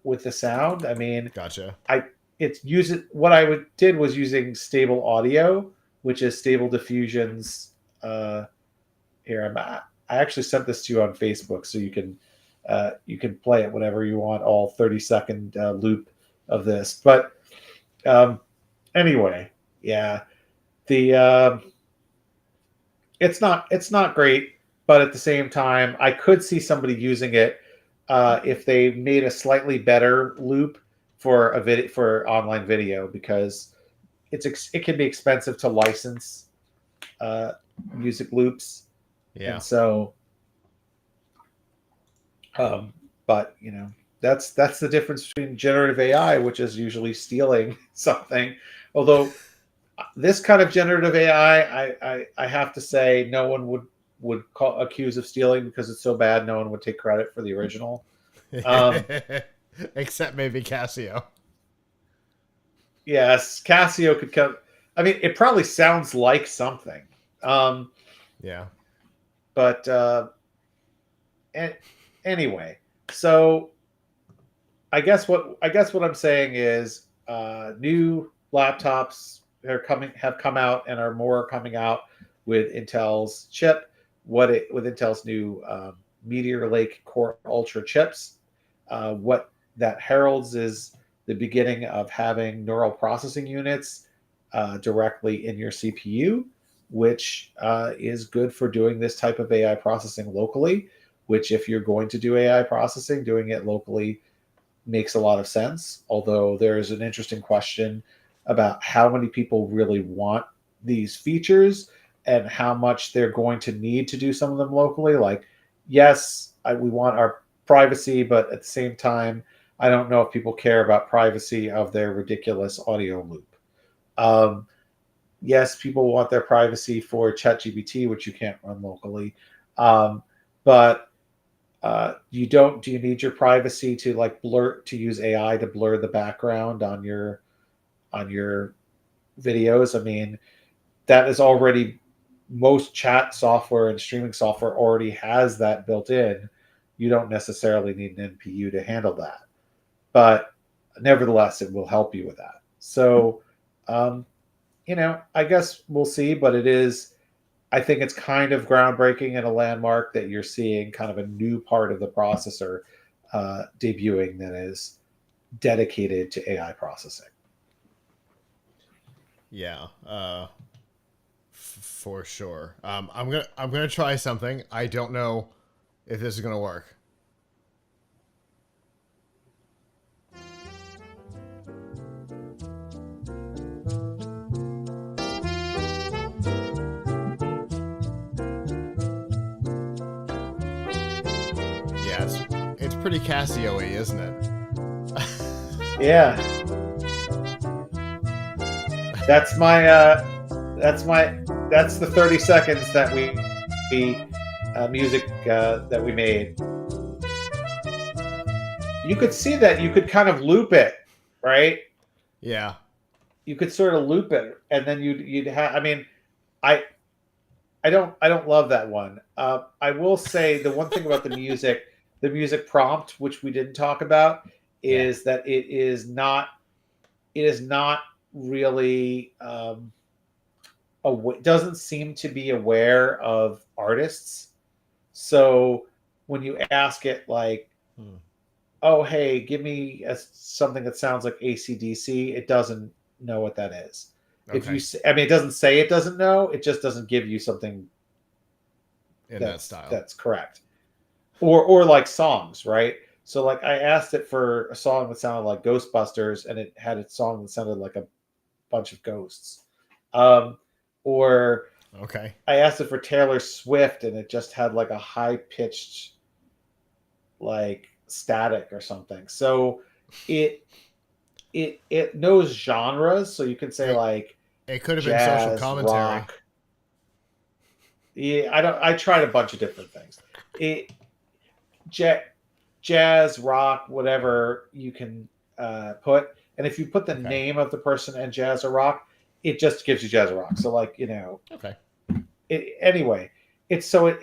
with the sound. I mean, Gotcha. I it's use it. What I would did was using Stable Audio, which is Stable Diffusion's. Here, I actually sent this to you on Facebook, so you can play it whenever you want. All 30-second loop of this, but um, anyway, yeah, the it's not great, but at the same time, I could see somebody using it if they made a slightly better loop for a video for online video because it can be expensive to license uh, music loops, and Yeah. so but that's the difference between generative AI, which is usually stealing something. Although this kind of generative AI, I have to say, no one accuse of stealing because it's so bad. No one would take credit for the original. Um, Except maybe Casio. yes, Casio could come. I mean, it probably sounds like something. Um, Yeah. but anyway, so I guess what I'm saying is new laptops have come out and are more coming out with Intel's chip. With Intel's new Meteor Lake Core Ultra chips. What that heralds is the beginning of having neural processing units directly in your CPU, which is good for doing this type of AI processing locally. Which, if you're going to do AI processing, doing it locally makes a lot of sense. Although there's an interesting question about how many people really want these features and how much they're going to need to do some of them locally. Like, yes, we want our privacy, but at the same time, I don't know if people care about privacy of their ridiculous audio loop. Um, yes, people want their privacy for ChatGPT, which you can't run locally. But you don't do you need your privacy to like blur to use AI to blur the background on your videos? I mean, that is already most chat software and streaming software already has that built in. You don't necessarily need an NPU to handle that, but nevertheless, it will help you with that. So, um, I guess we'll see, but I think it's kind of groundbreaking and a landmark that you're seeing kind of a new part of the processor debuting that is dedicated to AI processing. Yeah. for sure. I'm gonna try something. I don't know if this is gonna work. Yeah, it's pretty Casio-y, isn't it? Yeah, that's my that's the 30 seconds that we music that we made. You could see that you could kind of loop it, right? Yeah. You could sort of loop it, and then you'd have. I mean, I I don't love that one. I will say the one thing about the music prompt, which we didn't talk about, Yeah. is that it is not really doesn't seem to be aware of artists. So when you ask it like, oh hey, give me something that sounds like AC/DC, it doesn't know what that is. If you Okay. I mean, it doesn't say it doesn't know, it just doesn't give you something In that style. that's correct. Or like songs, right? So like I asked it for a song that sounded like Ghostbusters, and it had a song that sounded like a bunch of ghosts. Or Okay. I asked it for Taylor Swift, and it just had like a high pitched like static or something. So it it knows genres, so you can say It, like it could have been social jazz, commentary. rock. Yeah, I tried a bunch of different things. It jazz, rock, whatever you can put. And if you put the Okay. name of the person and jazz or rock, it just gives you jazz or rock. So like Okay. anyway, it's so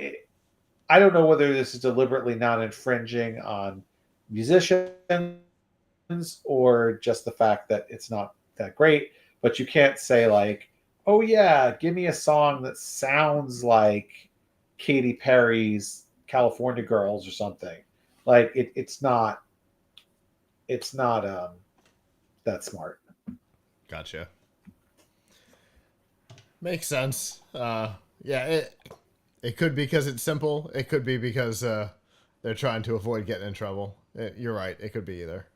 I don't know whether this is deliberately not infringing on musicians or just the fact that it's not that great. But you can't say like, oh yeah, give me a song that sounds like Katy Perry's California Girls or something. Like it's not that smart. Gotcha. Makes sense. Yeah, it could be because it's simple. It could be because they're trying to avoid getting in trouble. You're right. It could be either.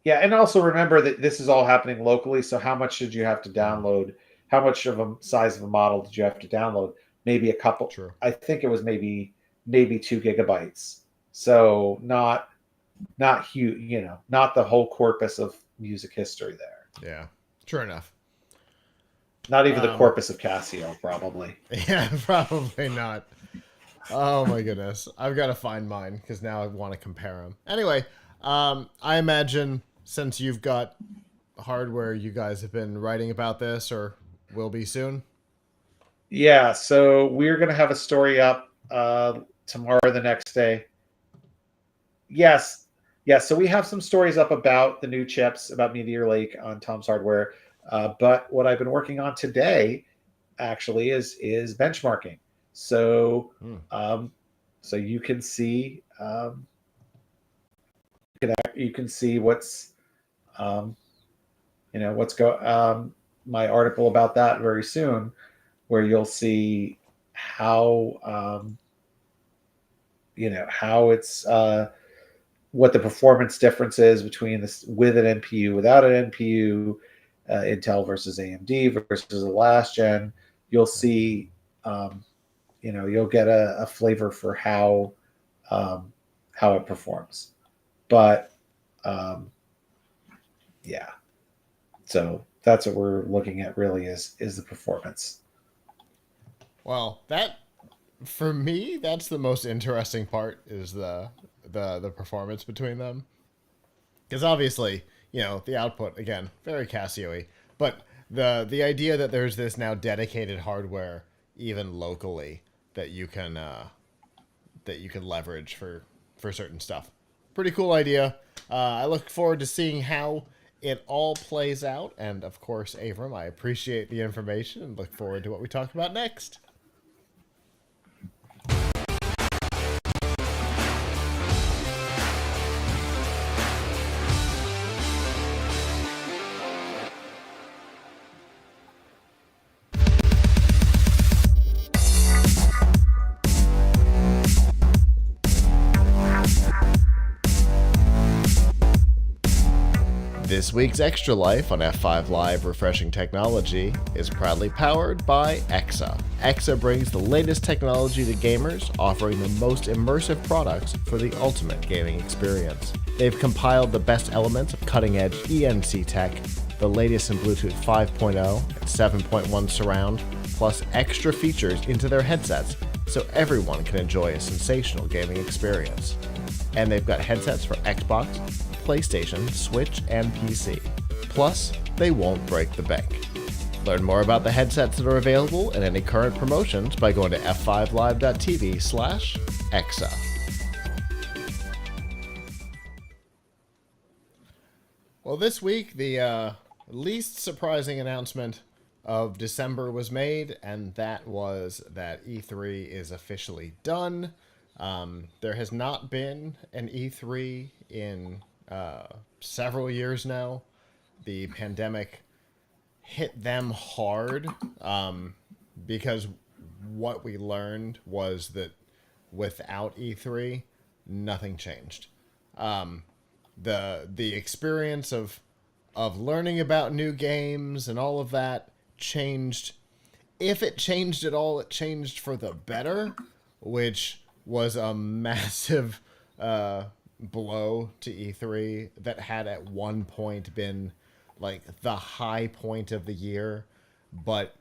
Yeah, and also remember that this is all happening locally. So how much did you have to download? How much of a size of a model did you have to download? Maybe a couple. True. I think it was maybe 2 gigabytes. So not huge. Not the whole corpus of music history there. Yeah. True enough. Not even the corpus of Casio, probably. Yeah, probably not. Oh my goodness. I've got to find mine because now I want to compare them. Anyway, I imagine since you've got hardware, you guys have been writing about this or will be soon. Yeah, so we're gonna have a story up tomorrow or the next day. Yes, yes. So we have some stories up about the new chips, about Meteor Lake on Tom's Hardware. But what I've been working on today, actually, is benchmarking. So, so you can see, you can see what's, what's my article about that very soon, where you'll see how, how it's what the performance difference is between this with an NPU, without an NPU, Intel versus AMD versus the last gen. You'll see, you'll get a flavor for how it performs. But yeah, so that's what we're looking at really is the performance. Well, that for me, that's the most interesting part is the performance between them. Because obviously, the output again very Casio-y, but the idea that there's this now dedicated hardware even locally that you can leverage for certain stuff. Pretty cool idea. I look forward to seeing how it all plays out, and of course, Avram, I appreciate the information and look forward to what we talk about next. This week's Extra Life on F5 Live Refreshing Technology is proudly powered by EXA. EXA brings the latest technology to gamers, offering the most immersive products for the ultimate gaming experience. They've compiled the best elements of cutting-edge ENC tech, the latest in Bluetooth 5.0 and 7.1 surround, plus extra features into their headsets so everyone can enjoy a sensational gaming experience. And they've got headsets for Xbox, PlayStation, Switch, and PC. Plus, they won't break the bank. Learn more about the headsets that are available and any current promotions by going to f5live.tv/exa. Well, this week, the least surprising announcement of December was made, and that was that E3 is officially done. There has not been an E3 in several years now. The pandemic hit them hard because what we learned was that without E3, nothing changed. The experience of learning about new games and all of that changed. If it changed at all, it changed for the better, which was a massive blow to E3 that had at one point been like the high point of the year. But,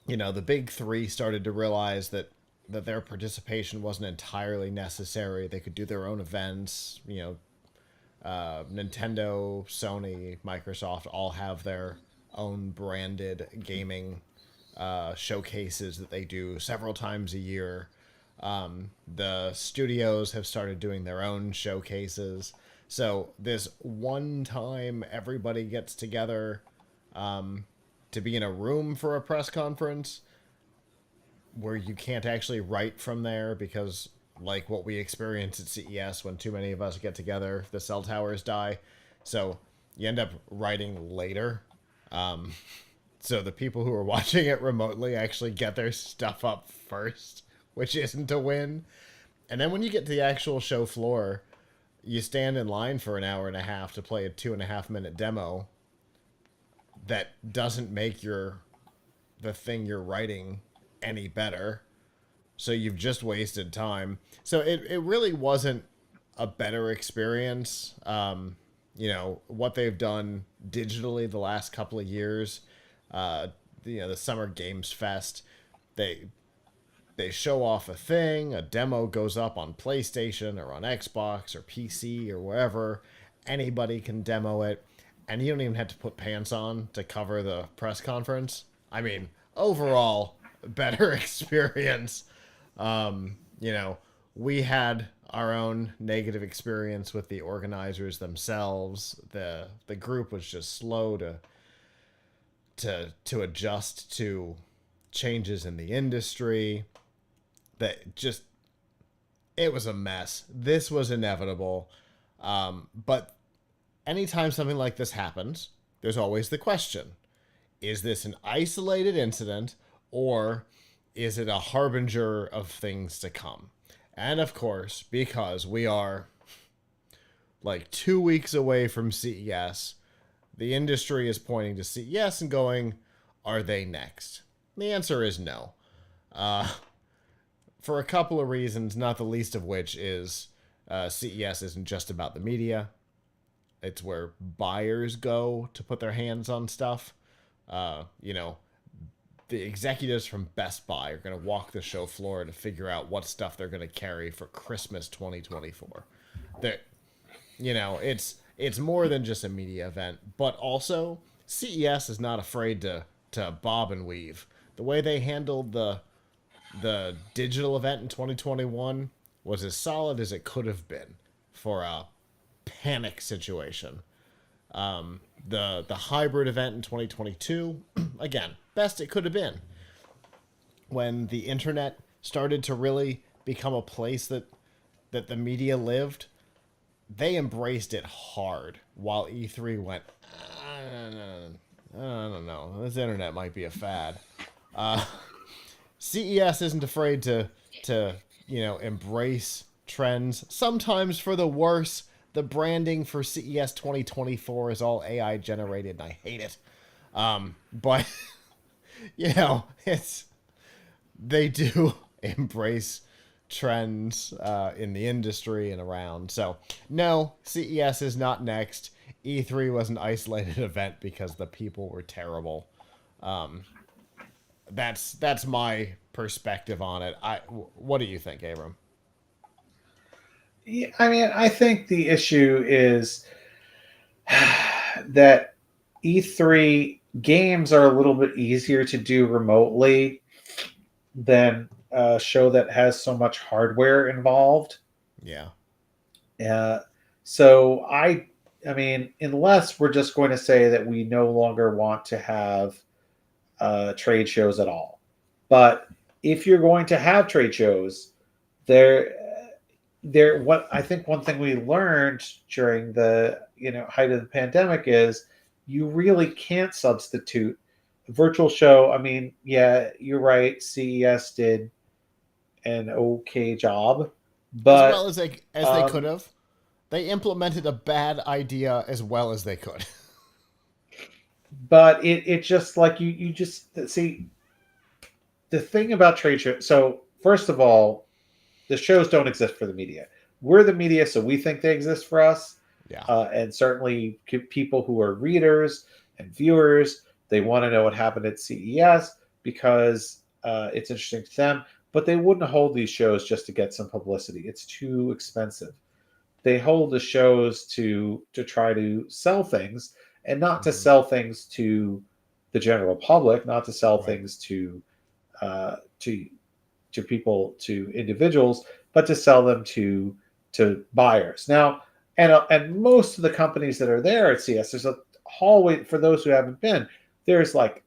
you know, the big three started to realize that their participation wasn't entirely necessary. They could do their own events. You know, Nintendo, Sony, Microsoft all have their own branded gaming showcases that they do several times a year. The studios have started doing their own showcases. So this one time everybody gets together to be in a room for a press conference where you can't actually write from there because, like what we experience at CES when too many of us get together, the cell towers die. So you end up writing later. So the people who are watching it remotely actually get their stuff up first, which isn't a win. And then when you get to the actual show floor, you stand in line for an hour and a half to play a 2.5 minute demo that doesn't make the thing you're writing any better. So you've just wasted time. So it really wasn't a better experience. You know, what they've done digitally the last couple of years, the Summer Games Fest, they show off a thing, a demo goes up on PlayStation or on Xbox or PC or wherever. Anybody can demo it, and you don't even have to put pants on to cover the press conference. I mean, overall, better experience. We had our own negative experience with the organizers themselves. The group was just slow to adjust to changes in the industry. It was a mess. This was inevitable. But anytime something like this happens, there's always the question: is this an isolated incident, or is it a harbinger of things to come? And of course, because we are like 2 weeks away from CES, the industry is pointing to CES and going, are they next? The answer is no. For a couple of reasons, not the least of which is CES isn't just about the media. It's where buyers go to put their hands on stuff. The executives from Best Buy are going to walk the show floor to figure out what stuff they're going to carry for Christmas 2024. It's more than just a media event, but also CES is not afraid to bob and weave. The way they handled the digital event in 2021 was as solid as it could have been for a panic situation. The hybrid event in 2022, again, best it could have been. When the internet started to really become a place that the media lived, they embraced it hard, while E3 went, I don't know, this internet might be a fad. CES isn't afraid to embrace trends, sometimes for the worse, the branding for CES 2024 is all AI generated, and I hate it. But it's they do embrace trends in the industry and around. So no, CES is not next. E3 was an isolated event because the people were terrible. That's my perspective on it. What do you think, Abram? Yeah, I mean, I think the issue is that E3 games are a little bit easier to do remotely than a show that has so much hardware involved. Yeah. Uh, so I mean, unless we're just going to say that we no longer want to have trade shows at all, but if you're going to have trade shows, there, what I think one thing we learned during the height of the pandemic is you really can't substitute a virtual show. I mean, yeah, you're right. CES did an okay job, As well but as they could have. They implemented a bad idea as well as they could. it just like you just see the thing about trade shows. So first of all, the shows don't exist for the media. We're the media, so we think they exist for us. Yeah. And certainly people who are readers and viewers, they want to know what happened at CES because it's interesting to them. But they wouldn't hold these shows just to get some publicity. It's too expensive. They hold the shows to try to sell things, and not to Mm-hmm. sell things to the general public, not to sell Right. things to uh, to people, to individuals, but to sell them to buyers. Now, and most of the companies that are there at CS, there's a hallway for those who haven't been. There's like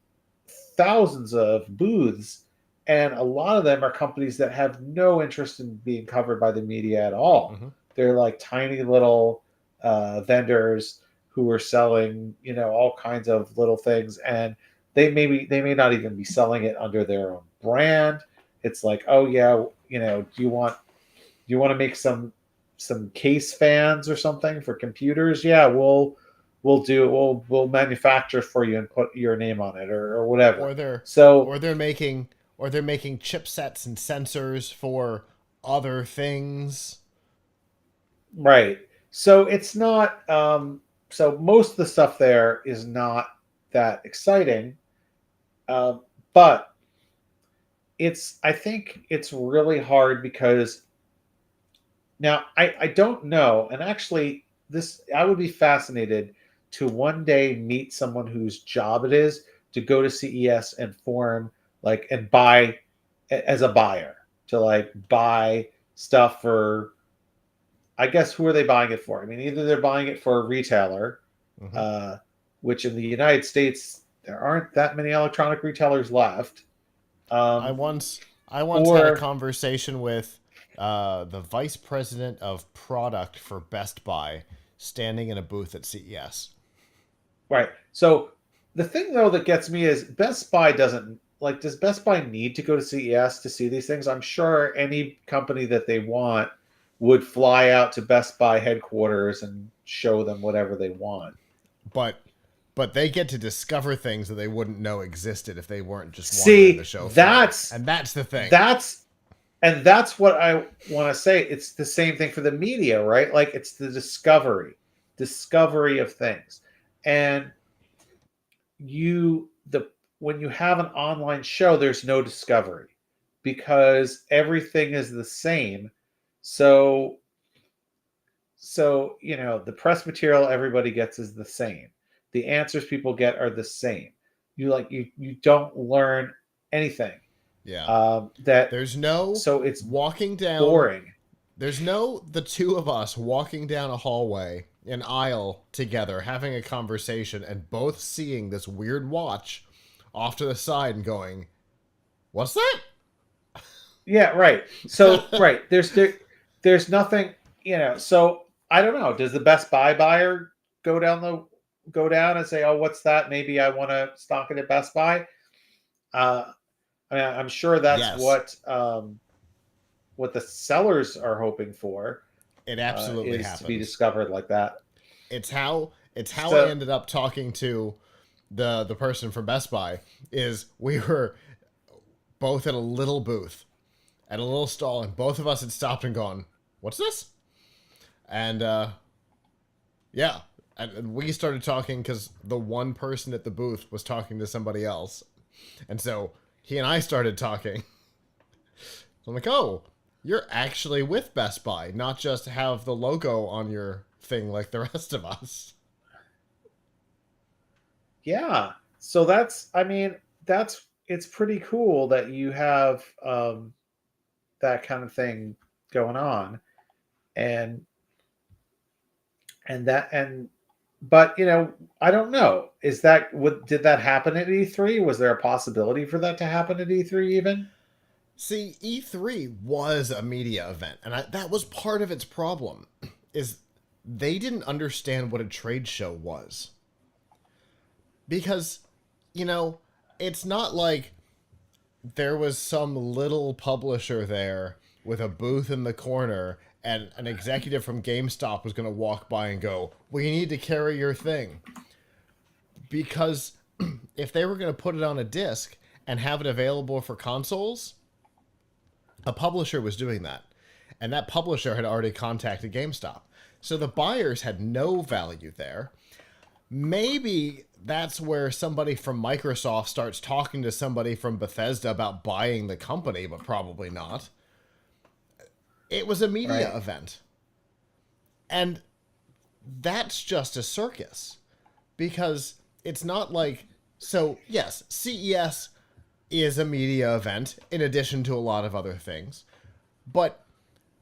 thousands of booths, and a lot of them are companies that have no interest in being covered by the media at all. Mm-hmm. They're like tiny little vendors who are selling, all kinds of little things, and they may not even be selling it under their own brand. It's like, oh yeah, do you want to make some case fans or something for computers? Yeah, we'll manufacture for you and put your name on it, or whatever. Or they're So or they're making chipsets and sensors for other things. right. So it's not so most of the stuff there is not that exciting. But I think it's really hard because now I don't know, and actually this I would be fascinated to one day meet someone whose job it is to go to CES and form like and buy as a buyer, to like buy stuff for, I guess, who are they buying it for? I mean, either they're buying it for a retailer, Mm-hmm. uh, which in the United States there aren't that many electronic retailers left, I um, once I once had a or conversation with the vice president of product for Best Buy, standing in a booth at CES. right. So the thing though that gets me is Best Buy doesn't like. Does Best Buy need to go to CES to see these things? I'm sure any company that they want would fly out to Best Buy headquarters and show them whatever they want. But they get to discover things that they wouldn't know existed if they weren't just wandering the See, show floor. And that's the thing. that's what I want to say. It's the same thing for the media, right? Like it's the discovery of things. And the when you have an online show, there's no discovery because everything is the same. So the press material everybody gets is the same. The answers people get are the same. You don't learn anything. Yeah. That There's no so it's walking down boring. There's no the two of us walking down a hallway, an aisle together, having a conversation, and both seeing this weird watch off to the side and going, "What's that?" Yeah, right. So right, there's nothing, so I don't know. Does the Best Buy buyer go down and say, "Oh, what's that? Maybe I want to stock it at Best Buy." Uh, I mean, I'm sure that's Yes. what the sellers are hoping for. It absolutely is to be happens. discovered like that. It's how I So ended up talking to the person from Best Buy. Is we were both at a little booth, at a little stall, and both of us had stopped and gone, "What's this?" And yeah, and we started talking because the one person at the booth was talking to somebody else, and so he and I started talking. So I'm like, "Oh, you're actually with Best Buy, not just have the logo on your thing like the rest of us." yeah, so that's, I mean, that's, it's pretty cool that you have that kind of thing going on, and that, and but I don't know. Is that what, did that happen at E3? Was there a possibility for that to happen at E3 even? See, E3 was a media event, and that was part of its problem, is they didn't understand what a trade show was. Because, you know, it's not like there was some little publisher there with a booth in the corner and an executive from GameStop was going to walk by and go, "We need to carry your thing." Because if they were going to put it on a disc and have it available for consoles, a publisher was doing that. And that publisher had already contacted GameStop. So the buyers had no value there. Maybe that's where somebody from Microsoft starts talking to somebody from Bethesda about buying the company, but probably not. It was a media Right. event. And that's just a circus. Because it's not like. So, yes, CES is a media event in addition to a lot of other things. But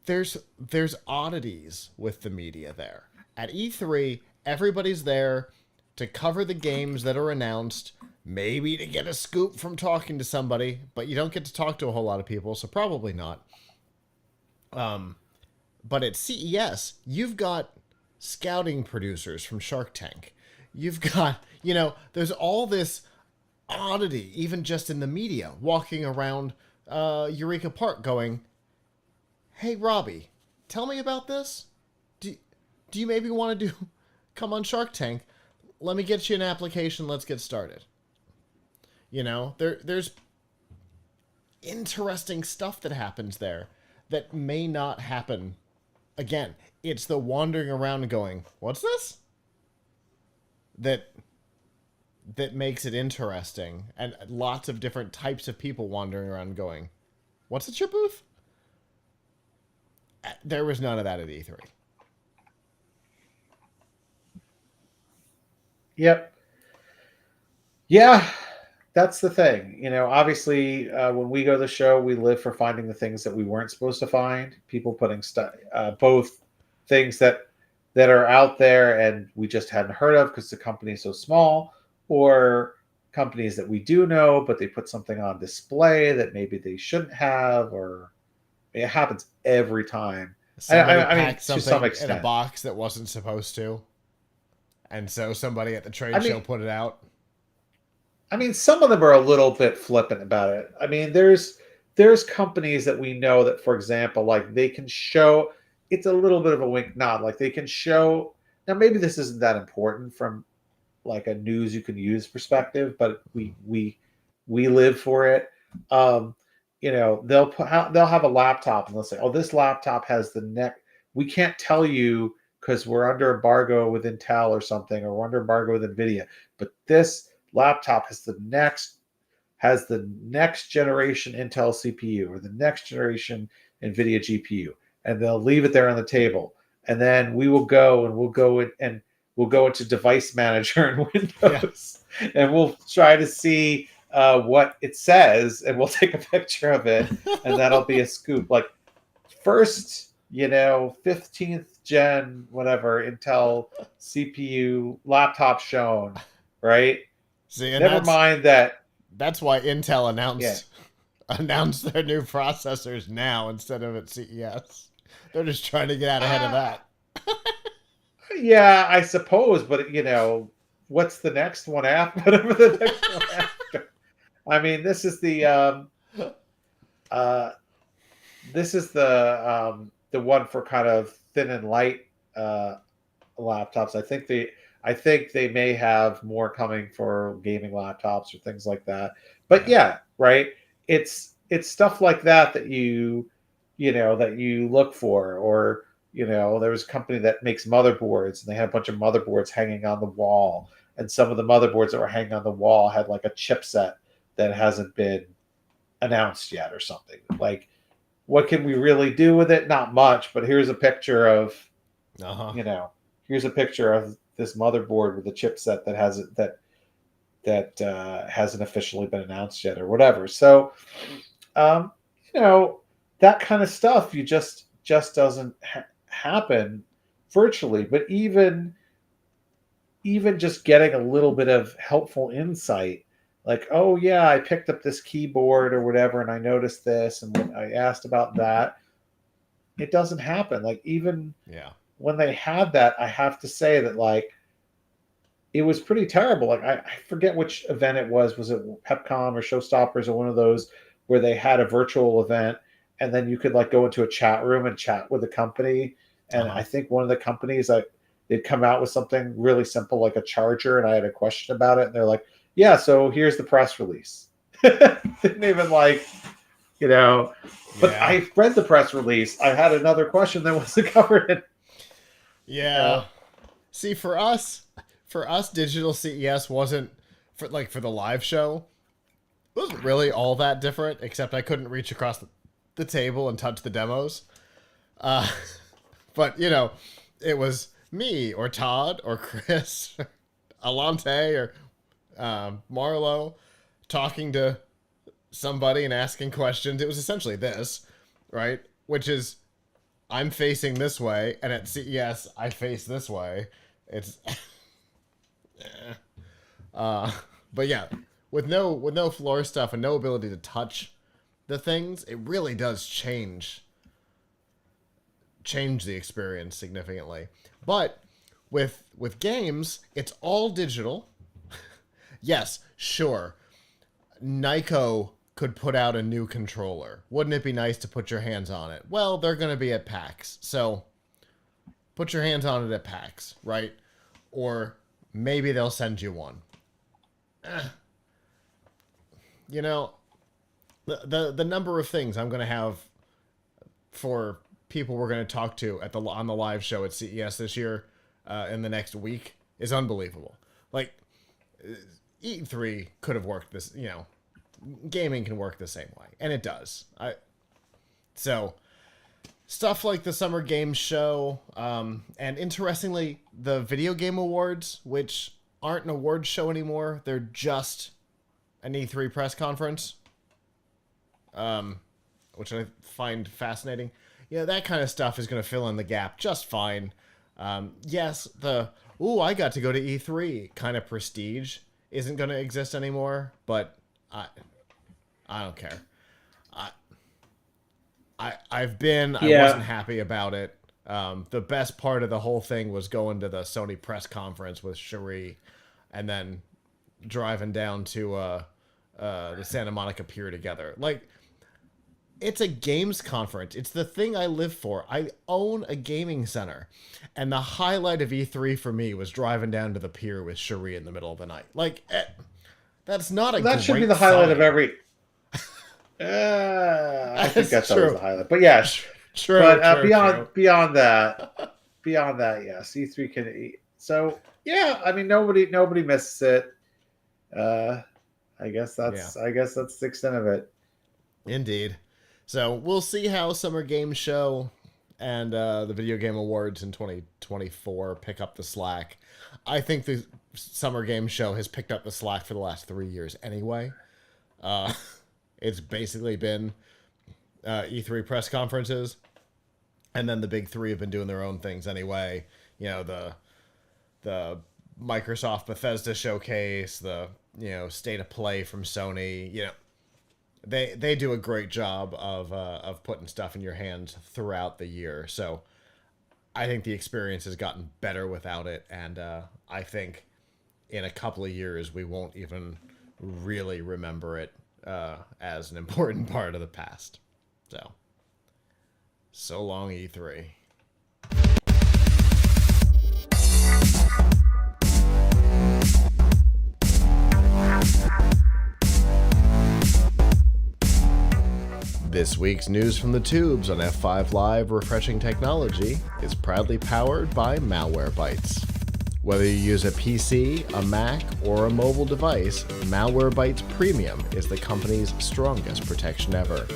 there's oddities with the media there. At E3, everybody's there to cover the games that are announced, maybe to get a scoop from talking to somebody, but you don't get to talk to a whole lot of people, so probably not. But at CES, you've got scouting producers from Shark Tank. You've got, there's all this oddity, even just in the media, walking around Eureka Park going, "Hey, Robbie, tell me about this. Do you maybe want to come on Shark Tank? Let me get you an application. Let's get started." There's interesting stuff that happens there that may not happen. Again, it's the wandering around and going, "What's this?" That makes it interesting, and lots of different types of people wandering around going, "What's at your booth?" There was none of that at E3. Yep. Yeah, that's the thing. Obviously, when we go to the show, we live for finding the things that we weren't supposed to find. People putting stuff, both things that are out there and we just hadn't heard of because the company is so small, or companies that we do know, but they put something on display that maybe they shouldn't have, or it happens every time. Somebody I mean, packed to some something in a extent. box that wasn't supposed to, and so somebody at the I trade mean, show put it out. some of them are a little bit flippant about it. I mean, there's companies that we know that, for example, like they can show, it's a little bit of a wink nod. Like they can show, now maybe this isn't that important from like a news you can use perspective, but we live for it. Um, they'll have a laptop and they'll say, "Oh, this laptop has the neck." We can't tell you because we're under embargo with Intel or something, or we're under embargo with Nvidia. But this laptop has the next generation Intel CPU or the next generation Nvidia GPU, and they'll leave it there on the table. And then we'll go in, and we'll go into Device Manager in Yeah. Windows, and we'll try to see what it says, and we'll take a picture of it, and that'll be a scoop. Like first, 15th gen, whatever, Intel CPU laptop shown, right? See, and Never mind that. that's why Intel Yeah. announced their new processors now instead of at CES. They're just trying to get out ahead of Uh, that. yeah, I suppose, but what's the next one after? Whatever the next one after. I mean, uh, this is the the one for kind of thin and light laptops. I think they may have more coming for gaming laptops or things like that. But Yeah. yeah, right. It's stuff like that that you look for, or there was a company that makes motherboards, and they had a bunch of motherboards hanging on the wall, and some of the motherboards that were hanging on the wall had like a chipset that hasn't been announced yet or something. Like, what can we really do with it? Not much, but here's a picture of Uh-huh. here's a picture of this motherboard with a chipset that hasn't officially been announced yet or whatever. So, um, you know, that kind of stuff you just doesn't happen virtually. But even just getting a little bit of helpful insight, like, oh yeah, I picked up this keyboard or whatever, and I noticed this, and when I asked about that, it doesn't happen. Like, even Yeah. when they had that, I have to say that, like, it was pretty terrible. Like, I forget which event it was. Was it Pepcom or Showstoppers or one of those where they had a virtual event, and then you could like go into a chat room and chat with the company. And Uh-huh. I think one of the companies, like, they'd come out with something really simple like a charger, and I had a question about it, and they're like, "Yeah, so here's the press release." Didn't even like, you know. But Yeah. I read the press release. I had another question that wasn't covered. Yeah. See, for us, digital CES wasn't for the live show. It wasn't really all that different, except I couldn't reach across the table and touch the demos. Uh, but it was me or Todd or Chris, or Alante or Marlo talking to somebody and asking questions. It was essentially this, right? Which is I'm facing this way, and at CES I face this way. It's uh, but yeah, with no floor stuff and no ability to touch the things, it really does change the experience significantly. But with games, it's all digital. Yes, sure. Nyko could put out a new controller. Wouldn't it be nice to put your hands on it? Well, they're going to be at PAX. So, put your hands on it at PAX, right? Or maybe they'll send you one. You know, the number of things I'm going to have for people we're going to talk to on the live show at CES this year in the next week is unbelievable. Like E3 could have worked this, gaming can work the same way, and it does. So stuff like the Summer Games Show, and interestingly, the Video Game Awards, which aren't an awards show anymore, they're just an E3 press conference, which I find fascinating. That kind of stuff is going to fill in the gap just fine. Yes, I got to go to E3 kind of prestige isn't going to exist anymore, but I don't care. I wasn't Yeah. happy about it. The best part of the whole thing was going to the Sony press conference with Cherie, and then driving down to the Santa Monica Pier together. Like, it's a games conference. It's the thing I live for. I own a gaming center, and the highlight of E3 for me was driving down to the pier with Cherie in the middle of the night. Like, that's not a That should be great the highlight of sign. every. I think That's that's always the true. highlight. But yeah, True, but true, true. beyond that, yeah, C3 can eat. So yeah, I mean, nobody misses it. Uh, Yeah, I guess that's the extent of it. indeed. So we'll see how Summer Game Show and the Video Game Awards in 2024 pick up the slack. I think the Summer Game Show has picked up the slack for the last 3 years anyway. Uh, it's basically been E3 press conferences, and then the big three have been doing their own things anyway. The Microsoft Bethesda showcase, the state of play from Sony. They do a great job of putting stuff in your hands throughout the year. So I think the experience has gotten better without it, and I think in a couple of years we won't even really remember it as an important part of the past. So So long, E3. This week's news from the tubes on F5 Live Refreshing Technology is proudly powered by Malwarebytes. Whether you use a PC, a Mac, or a mobile device, Malwarebytes Premium is the company's strongest protection ever.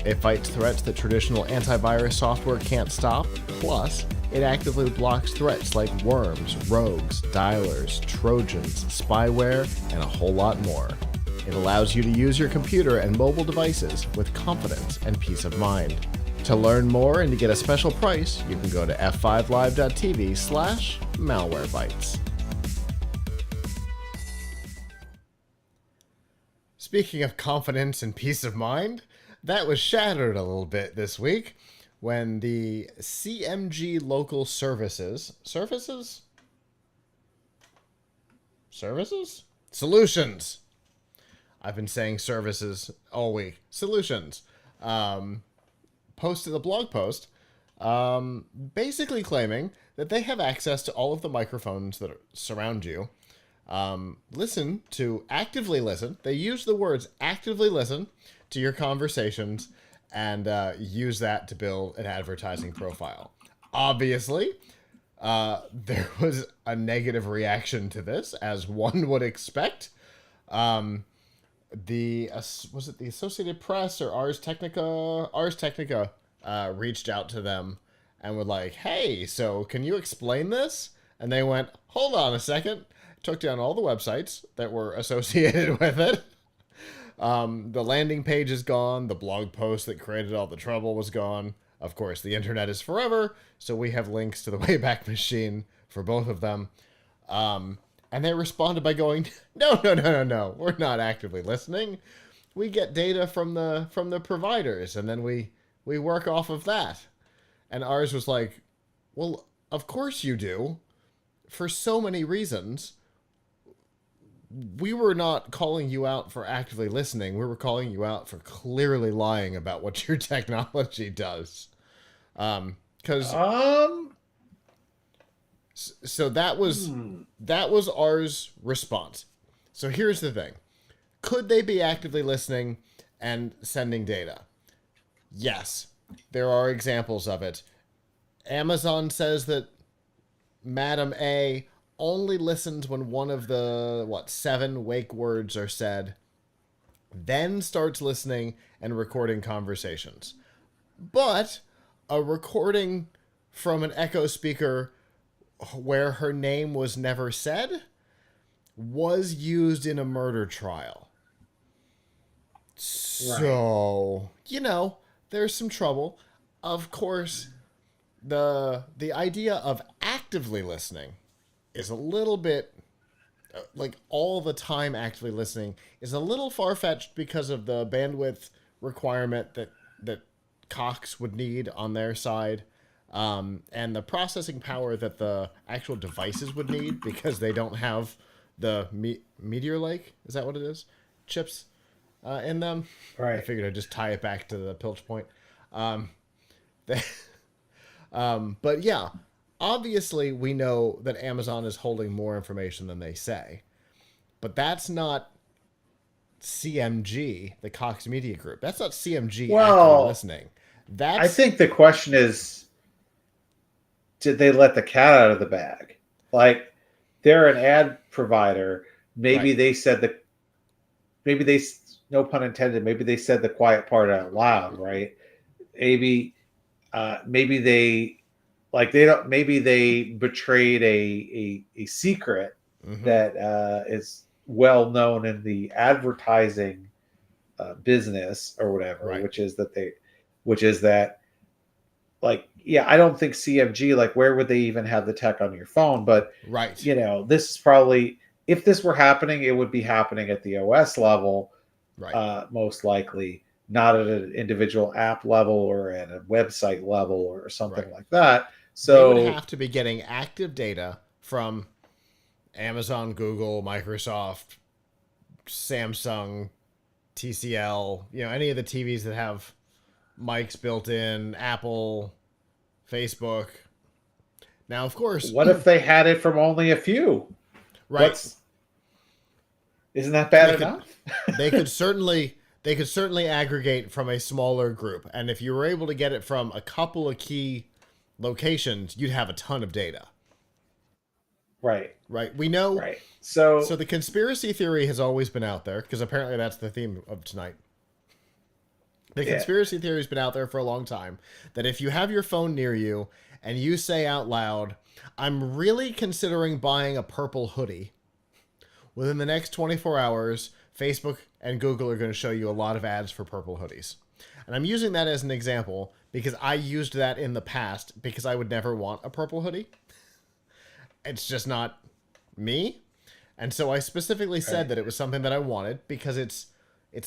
It fights threats that traditional antivirus software can't stop, plus, it actively blocks threats like worms, rogues, dialers, trojans, spyware, and a whole lot more. It allows you to use your computer and mobile devices with confidence and peace of mind. To learn more and to get a special price, you can go to f5live.tv/malwarebytes. Speaking of confidence and peace of mind, that was shattered a little bit this week when the CMG Local Solutions? I've been saying services all week. Solutions. Posted a blog post basically claiming that they have access to all of the microphones that surround you. Actively listen. They use the words actively listen to your conversations and use that to build an advertising profile. Obviously, there was a negative reaction to this, as one would expect. Was it the Associated Press or Ars Technica reached out to them and were like, hey, so can you explain this? And they went, hold on a second. Took down all the websites that were associated with it. The landing page is gone. The blog post that created all the trouble was gone. Of course, the internet is forever, so we have links to the Wayback Machine for both of them. And they responded by going, no, we're not actively listening. We get data from the providers, and then we work off of that. And ours was like, well, of course you do. For so many reasons. We were not calling you out for actively listening. We were calling you out for clearly lying about what your technology does. So that was ours response. So here's the thing. Could they be actively listening and sending data? Yes. There are examples of it. Amazon says that Madam A only listens when one of the, 7 wake words are said, then starts listening and recording conversations. But a recording from an Echo speaker where her name was never said was used in a murder trial. So, there's some trouble. Of course, the idea of actively listening is a little bit, like all the time actively listening, is a little far-fetched because of the bandwidth requirement that Cox would need on their side, and the processing power that the actual devices would need because they don't have the Meteor Lake, is that what it is? Chips in them. Right. I figured I'd just tie it back to the Pilch point. But yeah, obviously we know that Amazon is holding more information than they say, but that's not CMG, the Cox Media Group. That's not CMG actively listening. I think the question is, did they let the cat out of the bag? Like, they're an ad provider. Maybe Right. they said no pun intended, maybe they said the quiet part out loud, right? Maybe they betrayed a secret that is well known in the advertising business or whatever, Right. which is that I don't think CMG, like, where would they even have the tech on your phone? But Right. this is probably, if this were happening, it would be happening at the OS level, Right. most likely, not at an individual app level or at a website level or something like that. So they would have to be getting active data from Amazon, Google, Microsoft, Samsung, TCL, any of the TVs that have mics built in, Apple, Facebook. Now, of course, What if they had it from only a few? right? What's Isn't that bad They could enough? they could certainly aggregate from a smaller group, and if you were able to get it from a couple of key locations, you'd have a ton of data. Right. Right? We know. Right. So So the conspiracy theory has always been out there because apparently that's the theme of tonight. The yeah. conspiracy theory has been out there for a long time that if you have your phone near you and you say out loud, "I'm really considering buying a purple hoodie," within the next 24 hours, Facebook and Google are going to show you a lot of ads for purple hoodies. And I'm using that as an example because I used that in the past because I would never want a purple hoodie. It's just not me. And so I specifically said Right. that it was something that I wanted because it's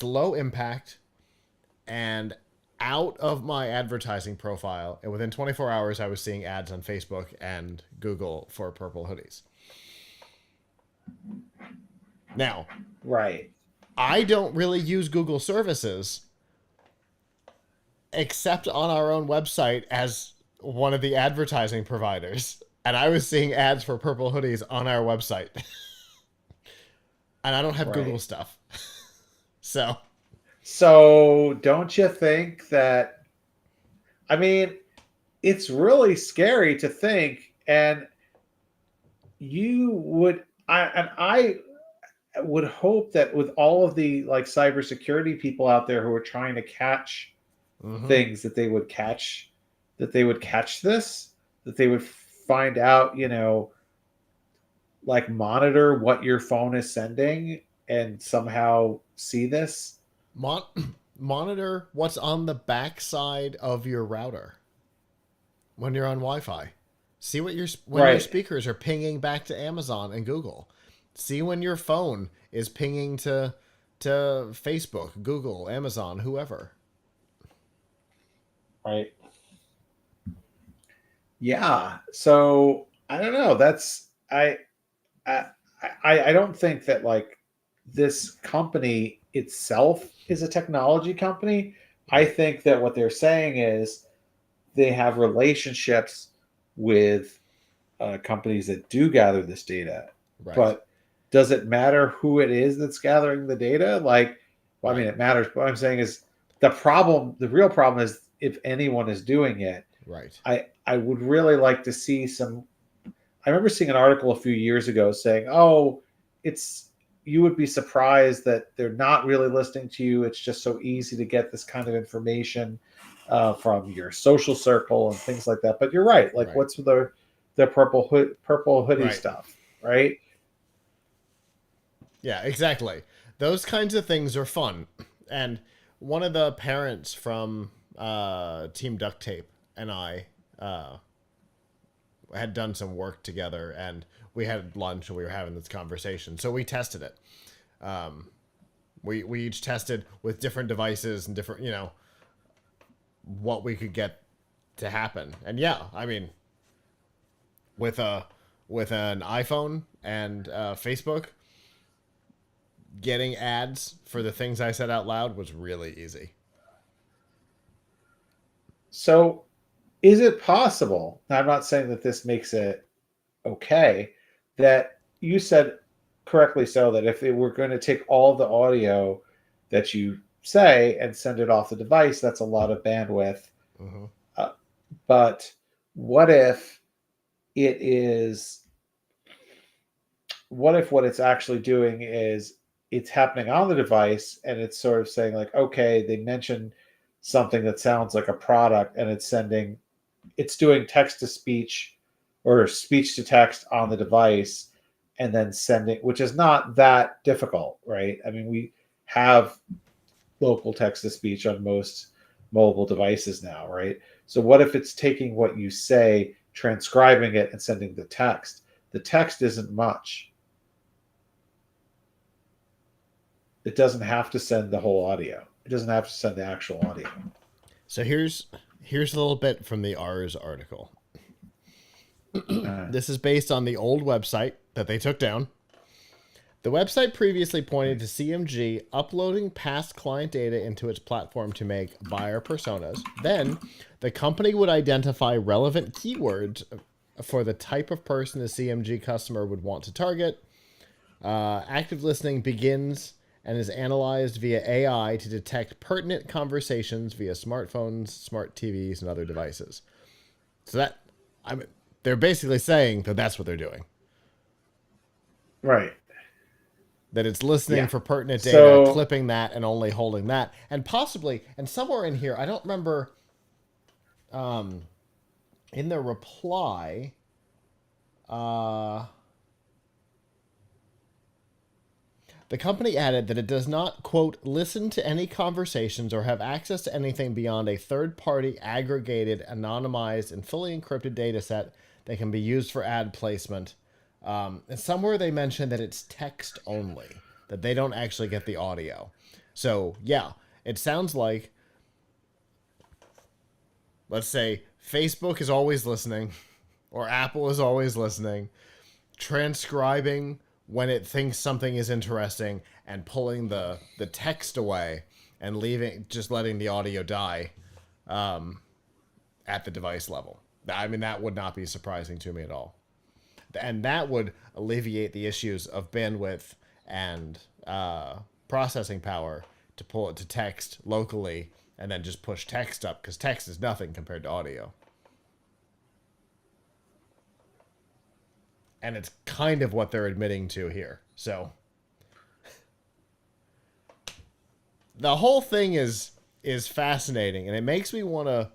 low impact and out of my advertising profile. And within 24 hours, I was seeing ads on Facebook and Google for purple hoodies. Now, Right. I don't really use Google services except on our own website as one of the advertising providers. And I was seeing ads for purple hoodies on our website. And I don't have Google Right. stuff. So, So don't you think that, I mean, it's really scary to think, and I would hope that with all of the like cybersecurity people out there who are trying to catch mhm. things, that they would catch this, that they would find out, like monitor what your phone is sending and somehow see this. Mon- monitor what's on the backside of your router when you're on Wi-Fi. See what when your Right. speakers are pinging back to Amazon and Google. See when your phone is pinging to Facebook, Google, Amazon, whoever. Right. Yeah. So I don't know. I I don't think that like this company itself is a technology company. I Right. think that what they're saying is they have relationships with companies that do gather this data. Right. But does it matter who it is that's gathering the data? Like, well, I mean, Right. it matters. What I'm saying is the real problem is if anyone is doing it. Right. I would really like to see some. I remember seeing an article a few years ago saying, "Oh, it's you would be surprised that they're not really listening to you. It's just so easy to get this kind of information from your social circle and things like that." But you're right. Like, Right. what's the purple hoodie Right. stuff, right? Yeah, exactly. Those kinds of things are fun. And one of the parents from Team Duct Tape and I had done some work together, and we had lunch and we were having this conversation. So we tested it. We each tested with different devices and different, what we could get to happen. And yeah, I mean, with an iPhone and Facebook, getting ads for the things I said out loud was really easy. So, is it possible? Now, I'm not saying that this makes it okay. That you said correctly so that if they were going to take all the audio that you say and send it off the device, that's a lot of bandwidth. Hmm. Uh, but what if it is? What if what it's actually doing is it's happening on the device and it's sort of saying like, okay, they mentioned something that sounds like a product and it's doing text to speech or speech to text on the device and then sending, which is not that difficult, right? I mean, we have local text to speech on most mobile devices now, right? So what if it's taking what you say, transcribing it, and sending the text? The text isn't much. It doesn't have to send the whole audio. It doesn't have to send the actual audio. So here's a little bit from the R's article. Uh, This is based on the old website that they took down. The website previously pointed to CMG uploading past client data into its platform to make buyer personas. Then, the company would identify relevant keywords for the type of person the CMG customer would want to target. Active listening begins and is analyzed via AI to detect pertinent conversations via smartphones, smart TVs, and other devices. So they're basically saying that that's what they're doing. Right. That it's listening for pertinent data, So, clipping that, and only holding that. And possibly, and somewhere in here, I don't remember, in the reply, the company added that it does not, quote, listen to any conversations or have access to anything beyond a third-party, aggregated, anonymized, and fully encrypted data set that can be used for ad placement. And somewhere they mentioned that it's text only, that they don't actually get the audio. So, yeah, it sounds like, let's say, Facebook is always listening, or Apple is always listening, transcribing when it thinks something is interesting, and pulling the text away and just letting the audio die at the device level. I mean, that would not be surprising to me at all. And that would alleviate the issues of bandwidth and processing power to pull it to text locally and then just push text up, because text is nothing compared to audio. And it's kind of what they're admitting to here. So the whole thing is fascinating, and it makes me want to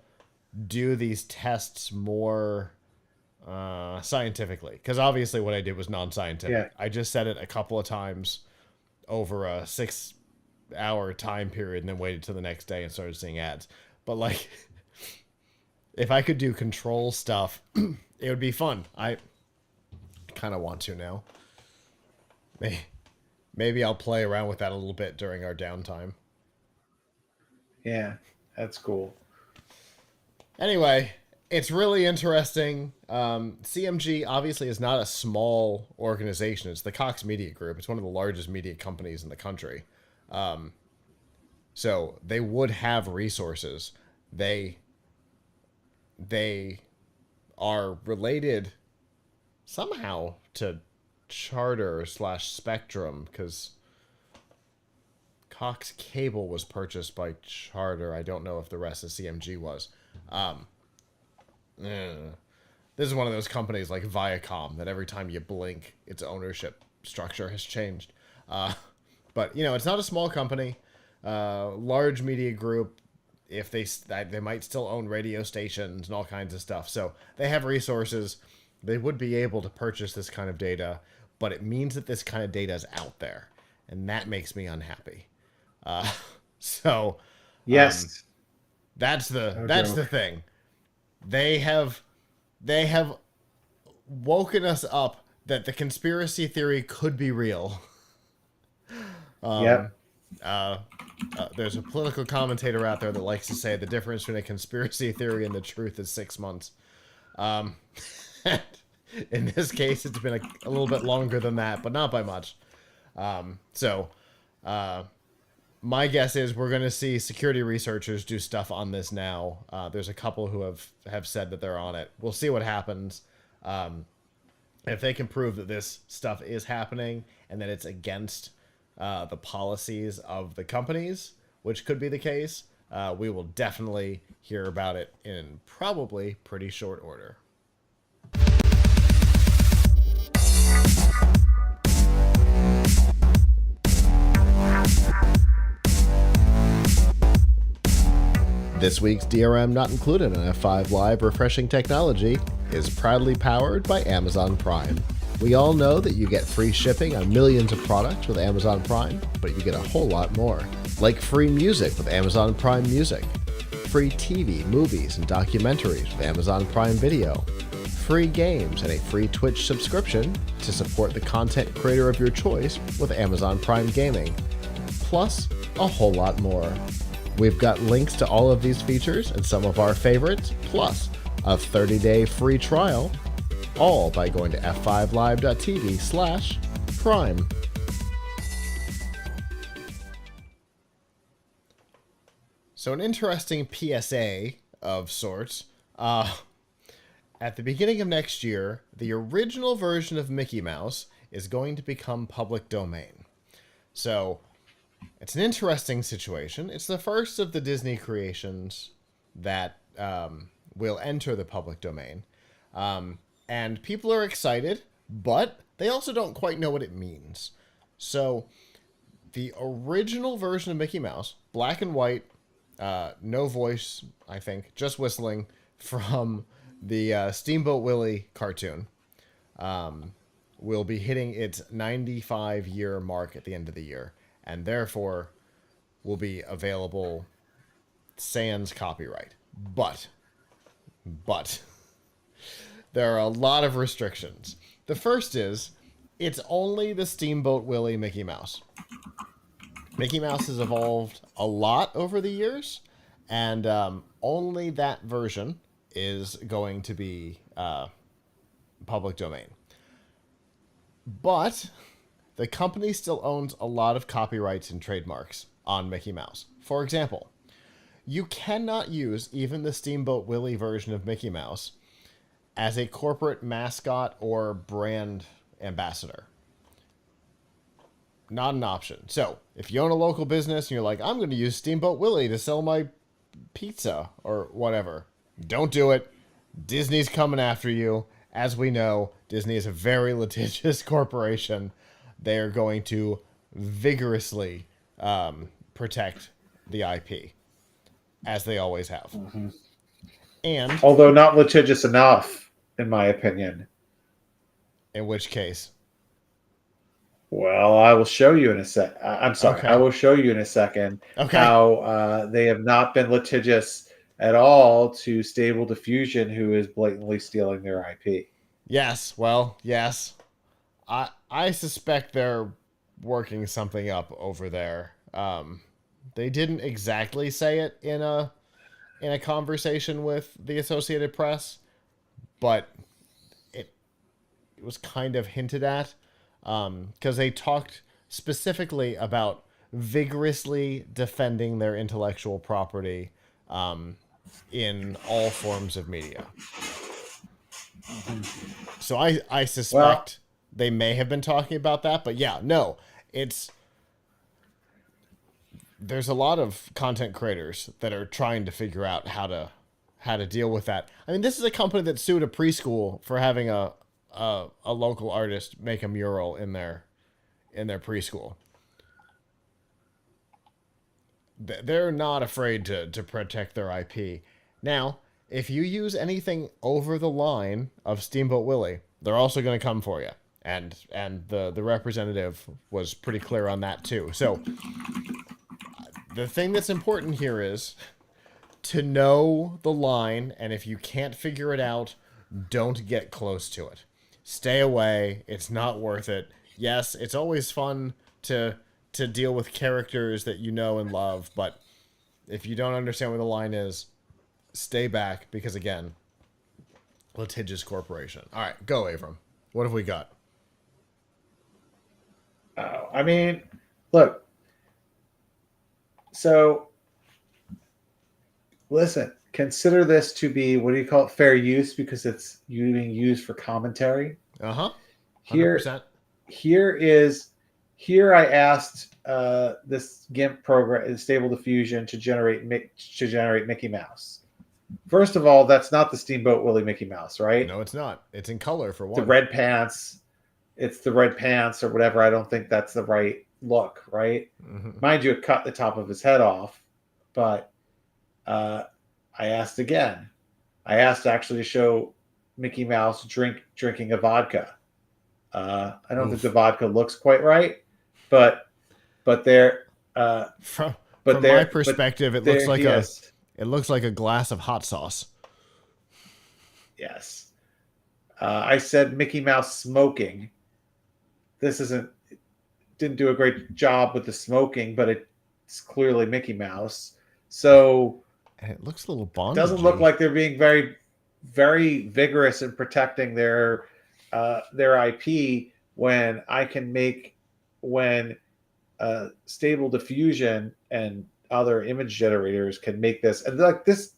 do these tests more scientifically, because obviously what I did was non-scientific. Yeah. I just said it a couple of times over a 6-hour time period and then waited till the next day and started seeing ads. But like, if I could do control stuff, it would be fun. I kind of want to now. Maybe I'll play around with that a little bit during our downtime. Yeah, that's cool. Anyway, it's really interesting. CMG obviously is not a small organization. It's the Cox Media Group. It's one of the largest media companies in the country. So they would have resources. They are related somehow to Charter/Spectrum, because Cox Cable was purchased by Charter. I don't know if the rest of CMG was. This is one of those companies like Viacom that every time you blink, its ownership structure has changed. But, you know, it's not a small company. Large media group. If they might still own radio stations and all kinds of stuff. So they have resources. They would be able to purchase this kind of data, but it means that this kind of data is out there, and that makes me unhappy. Yes, that's the thing. They have woken us up that the conspiracy theory could be real. Yep. There's a political commentator out there that likes to say the difference between a conspiracy theory and the truth is 6 months. In this case, it's been a little bit longer than that, but not by much. My guess is we're going to see security researchers do stuff on this now. There's a couple who have said that they're on it. We'll see what happens. If they can prove that this stuff is happening and that it's against the policies of the companies, which could be the case, we will definitely hear about it in probably pretty short order. This week's DRM Not Included on F5 Live Refreshing Technology is proudly powered by Amazon Prime. We all know that you get free shipping on millions of products with Amazon Prime, but you get a whole lot more. Like free music with Amazon Prime Music, free TV, movies, and documentaries with Amazon Prime Video, free games, and a free Twitch subscription to support the content creator of your choice with Amazon Prime Gaming, plus a whole lot more. We've got links to all of these features and some of our favorites, plus a 30-day free trial, all by going to f5live.tv/prime. So an interesting PSA of sorts. At the beginning of next year, the original version of Mickey Mouse is going to become public domain. So it's an interesting situation. It's the first of the Disney creations that will enter the public domain. And people are excited, but they also don't quite know what it means. So the original version of Mickey Mouse, black and white, no voice, I think, just whistling from the Steamboat Willie cartoon, will be hitting its 95-year mark at the end of the year, and therefore will be available sans copyright. But there are a lot of restrictions. The first is it's only the Steamboat Willie Mickey Mouse. Mickey Mouse has evolved a lot over the years, and only that version is going to be public domain. But the company still owns a lot of copyrights and trademarks on Mickey Mouse. For example, you cannot use even the Steamboat Willie version of Mickey Mouse as a corporate mascot or brand ambassador. Not an option. So, if you own a local business and you're like, I'm going to use Steamboat Willie to sell my pizza or whatever, don't do it. Disney's coming after you. As we know, Disney is a very litigious corporation. They are going to vigorously protect the IP, as they always have. Mm-hmm. And although not litigious enough, in my opinion. In which case? Well, I will show you in a sec. I'm sorry. Okay. I will show you in a second how they have not been litigious at all to Stable Diffusion, who is blatantly stealing their IP. Yes. Well, yes. I suspect they're working something up over there. They didn't exactly say it in a conversation with the Associated Press, but it was kind of hinted at. Because they talked specifically about vigorously defending their intellectual property in all forms of media. So I suspect they may have been talking about that, but yeah, no, there's a lot of content creators that are trying to figure out how to deal with that. I mean, this is a company that sued a preschool for having a local artist make a mural in their preschool. They're not afraid to protect their IP. Now, if you use anything over the line of Steamboat Willie, they're also going to come for you. And the representative was pretty clear on that too. So the thing that's important here is to know the line, and if you can't figure it out, don't get close to it. Stay away. It's not worth it. Yes, it's always fun to deal with characters that you know and love, but if you don't understand where the line is, stay back, because again, litigious corporation. All right, go, Avram. What have we got? I mean, look. So, listen. Consider this to be, what do you call it, fair use, because it's being used for commentary. 100%. Here I asked this GIMP program, Stable Diffusion, to generate Mickey Mouse. First of all, that's not the Steamboat Willie Mickey Mouse, right? No, it's not. It's in color for one. The red pants. It's the red pants or whatever. I don't think that's the right look, right? Mm-hmm. Mind you, it cut the top of his head off, but I asked again. I asked actually to show Mickey Mouse drinking a vodka. I don't think the vodka looks quite right, but there. From my perspective, it looks like a glass of hot sauce. Yes. I said Mickey Mouse smoking. This didn't do a great job with the smoking, but it's clearly Mickey Mouse. So. And it looks a little bondagey. It doesn't look like they're being very, very vigorous in protecting their IP when Stable Diffusion and other image generators can make this, and like this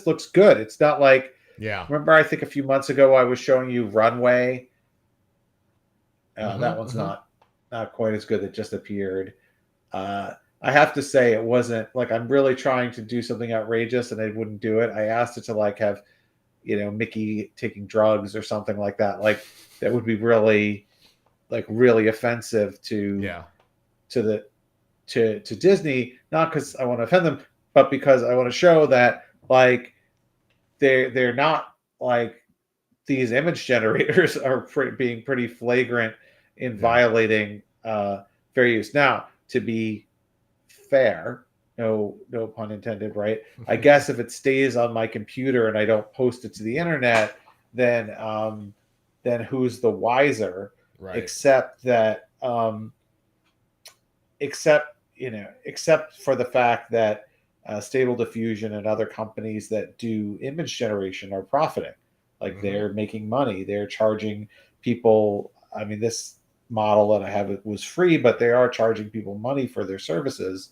looks good. It's not like, Yeah. remember, I think a few months ago I was showing you Runway. That one's Mm-hmm. not quite as good. That just appeared. I have to say it wasn't like, I'm really trying to do something outrageous and they wouldn't do it. I asked it to like have, Mickey taking drugs or something like that. Like that would be really, like really offensive Yeah. to the to Disney, not because I want to offend them, but because I want to show that like they're not like, these image generators are being pretty flagrant in Yeah. violating fair use. Now, to be fair, no pun intended, right? I guess if it stays on my computer and I don't post it to the internet, then who's the wiser? Right. Except that except for the fact that Stable Diffusion and other companies that do image generation are profiting. Like Mm-hmm. they're making money. They're charging people. I mean, this model that I have, it was free, but they are charging people money for their services,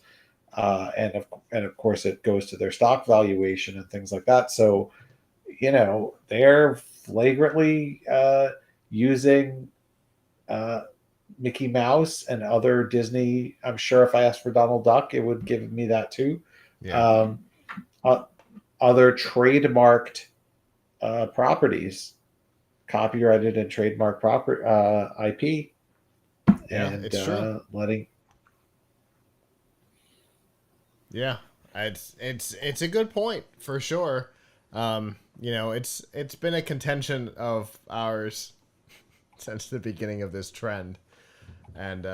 and of course it goes to their stock valuation and things like that. So they're flagrantly using uh, Mickey Mouse and other Disney. I'm sure if I asked for Donald Duck, it would give me that too. Yeah. Um, Other trademarked properties, copyrighted and trademark proper IP, Yeah. and It's true. letting. Yeah. It's a good point for sure. It's been a contention of ours since the beginning of this trend. And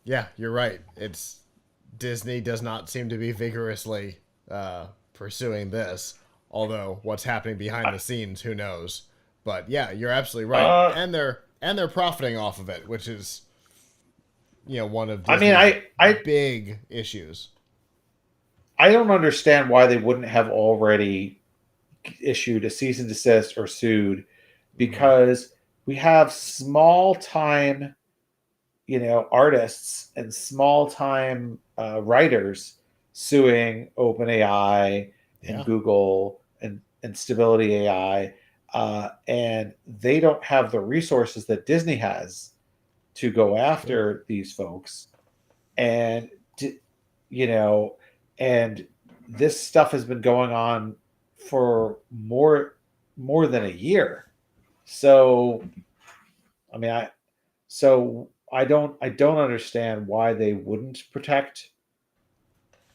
yeah, you're right. It's Disney does not seem to be vigorously pursuing this. Although what's happening behind the scenes, who knows? But yeah, you're absolutely right. Uh, And they're profiting off of it, which is one of I mean, Disney's big issues. I don't understand why they wouldn't have already issued a cease and desist or sued, Mm-hmm. because we have small time, artists and small time writers suing OpenAI and Yeah. Google and Stability AI, and they don't have the resources that Disney has to go True. after these folks, and you know, and this stuff has been going on for more than a year. So, I mean, I don't understand why they wouldn't protect.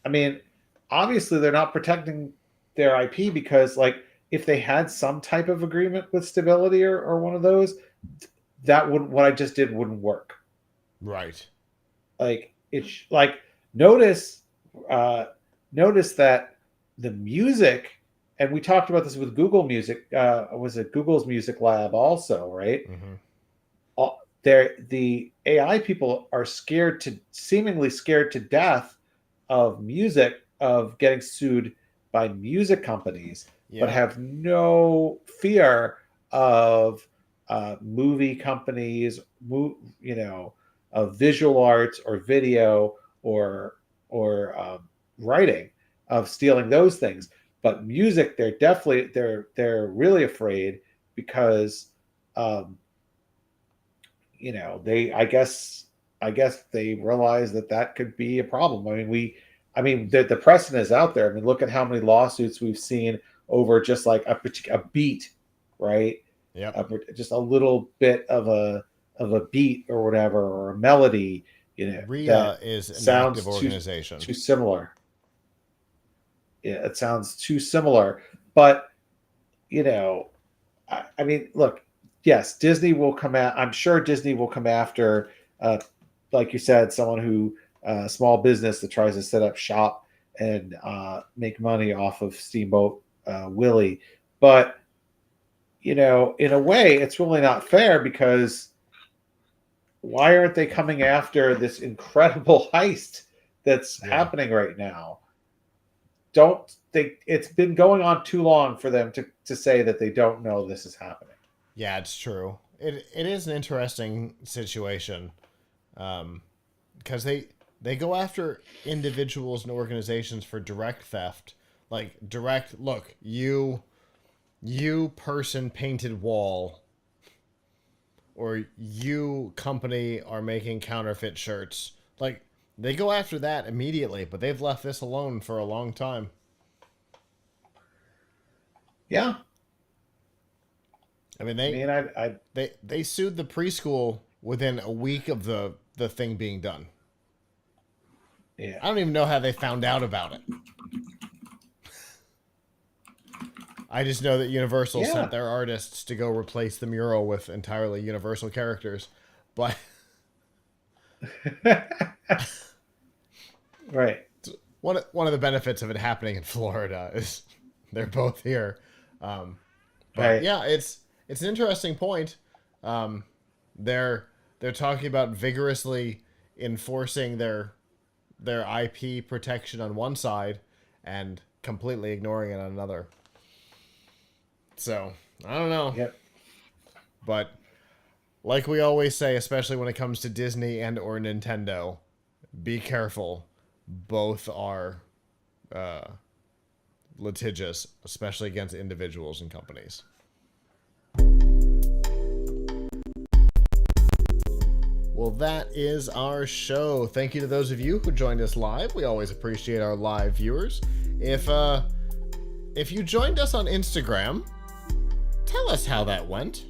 I mean, obviously they're not protecting their IP because, like, if they had some type of agreement with Stability or one of those, that would what I just did wouldn't work. Right. Like it's like, notice uh notice that the music, and we talked about this with Google Music, was it Google's Music Lab also, right? Mm-hmm. The AI people are seemingly scared to death of music, of getting sued by music companies, but Yeah. have no fear of movie companies, of visual arts or video or writing, of stealing those things. But music, they're really afraid because um, they I guess they realize that could be a problem. I mean the precedent is out there. I mean, look at how many lawsuits we've seen over just like a beat, right? Yep. Just a little bit of a beat or whatever, or a melody, RIA that is an active sounds organization. too similar. Yeah, it sounds too similar. But you know I mean, look, yes, Disney will come out. I'm sure Disney will come after, uh, like you said, someone who, small business that tries to set up shop and make money off of Steamboat Willie. But in a way, it's really not fair, because why aren't they coming after this incredible heist that's Yeah. happening right now? Don't they? It's been going on too long for them to say that they don't know this is happening. Yeah, it's true. It is an interesting situation, because they go after individuals and organizations for direct theft. Like, direct, look, you person painted wall, or you company are making counterfeit shirts. Like, they go after that immediately, but they've left this alone for a long time. Yeah. I mean, I they sued the preschool within a week of the thing being done. yeah. I don't even know how they found out about it. I just know that Universal sent their artists to go replace the mural with entirely Universal characters. But right. one of the benefits of it happening in Florida is they're both here. But Right. yeah, it's an interesting point. They're talking about vigorously enforcing their IP protection on one side and completely ignoring it on another. So, I don't know. Yep. But like we always say, especially when it comes to Disney and or Nintendo, be careful. Both are litigious, especially against individuals and companies. Well, that is our show. Thank you to those of you who joined us live. We always appreciate our live viewers. If you joined us on Instagram, tell us how that went,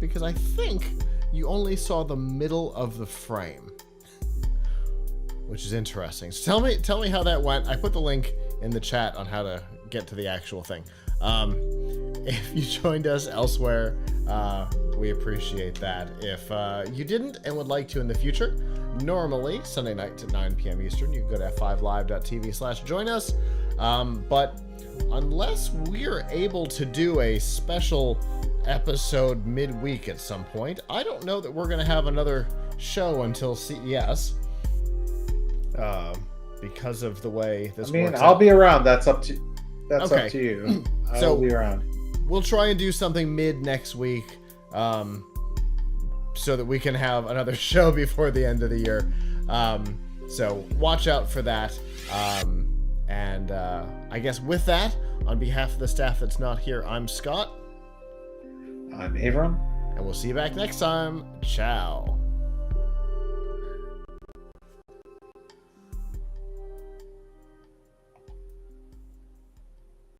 because I think you only saw the middle of the frame, which is interesting. So tell me how that went. I put the link in the chat on how to get to the actual thing. If you joined us elsewhere, we appreciate that. If you didn't and would like to in the future, normally Sunday nights at 9 p.m. Eastern, you can go to f5live.tv/join us. But unless we're able to do a special episode midweek at some point, I don't know that we're going to have another show until CES. Because of the way this works I'll out. be around. That's up to you. I'll be around. We'll try and do something mid next week, so that we can have another show before the end of the year. So watch out for that. And I guess with that, on behalf of the staff that's not here, I'm Scott. I'm Avram. And we'll see you back next time. Ciao.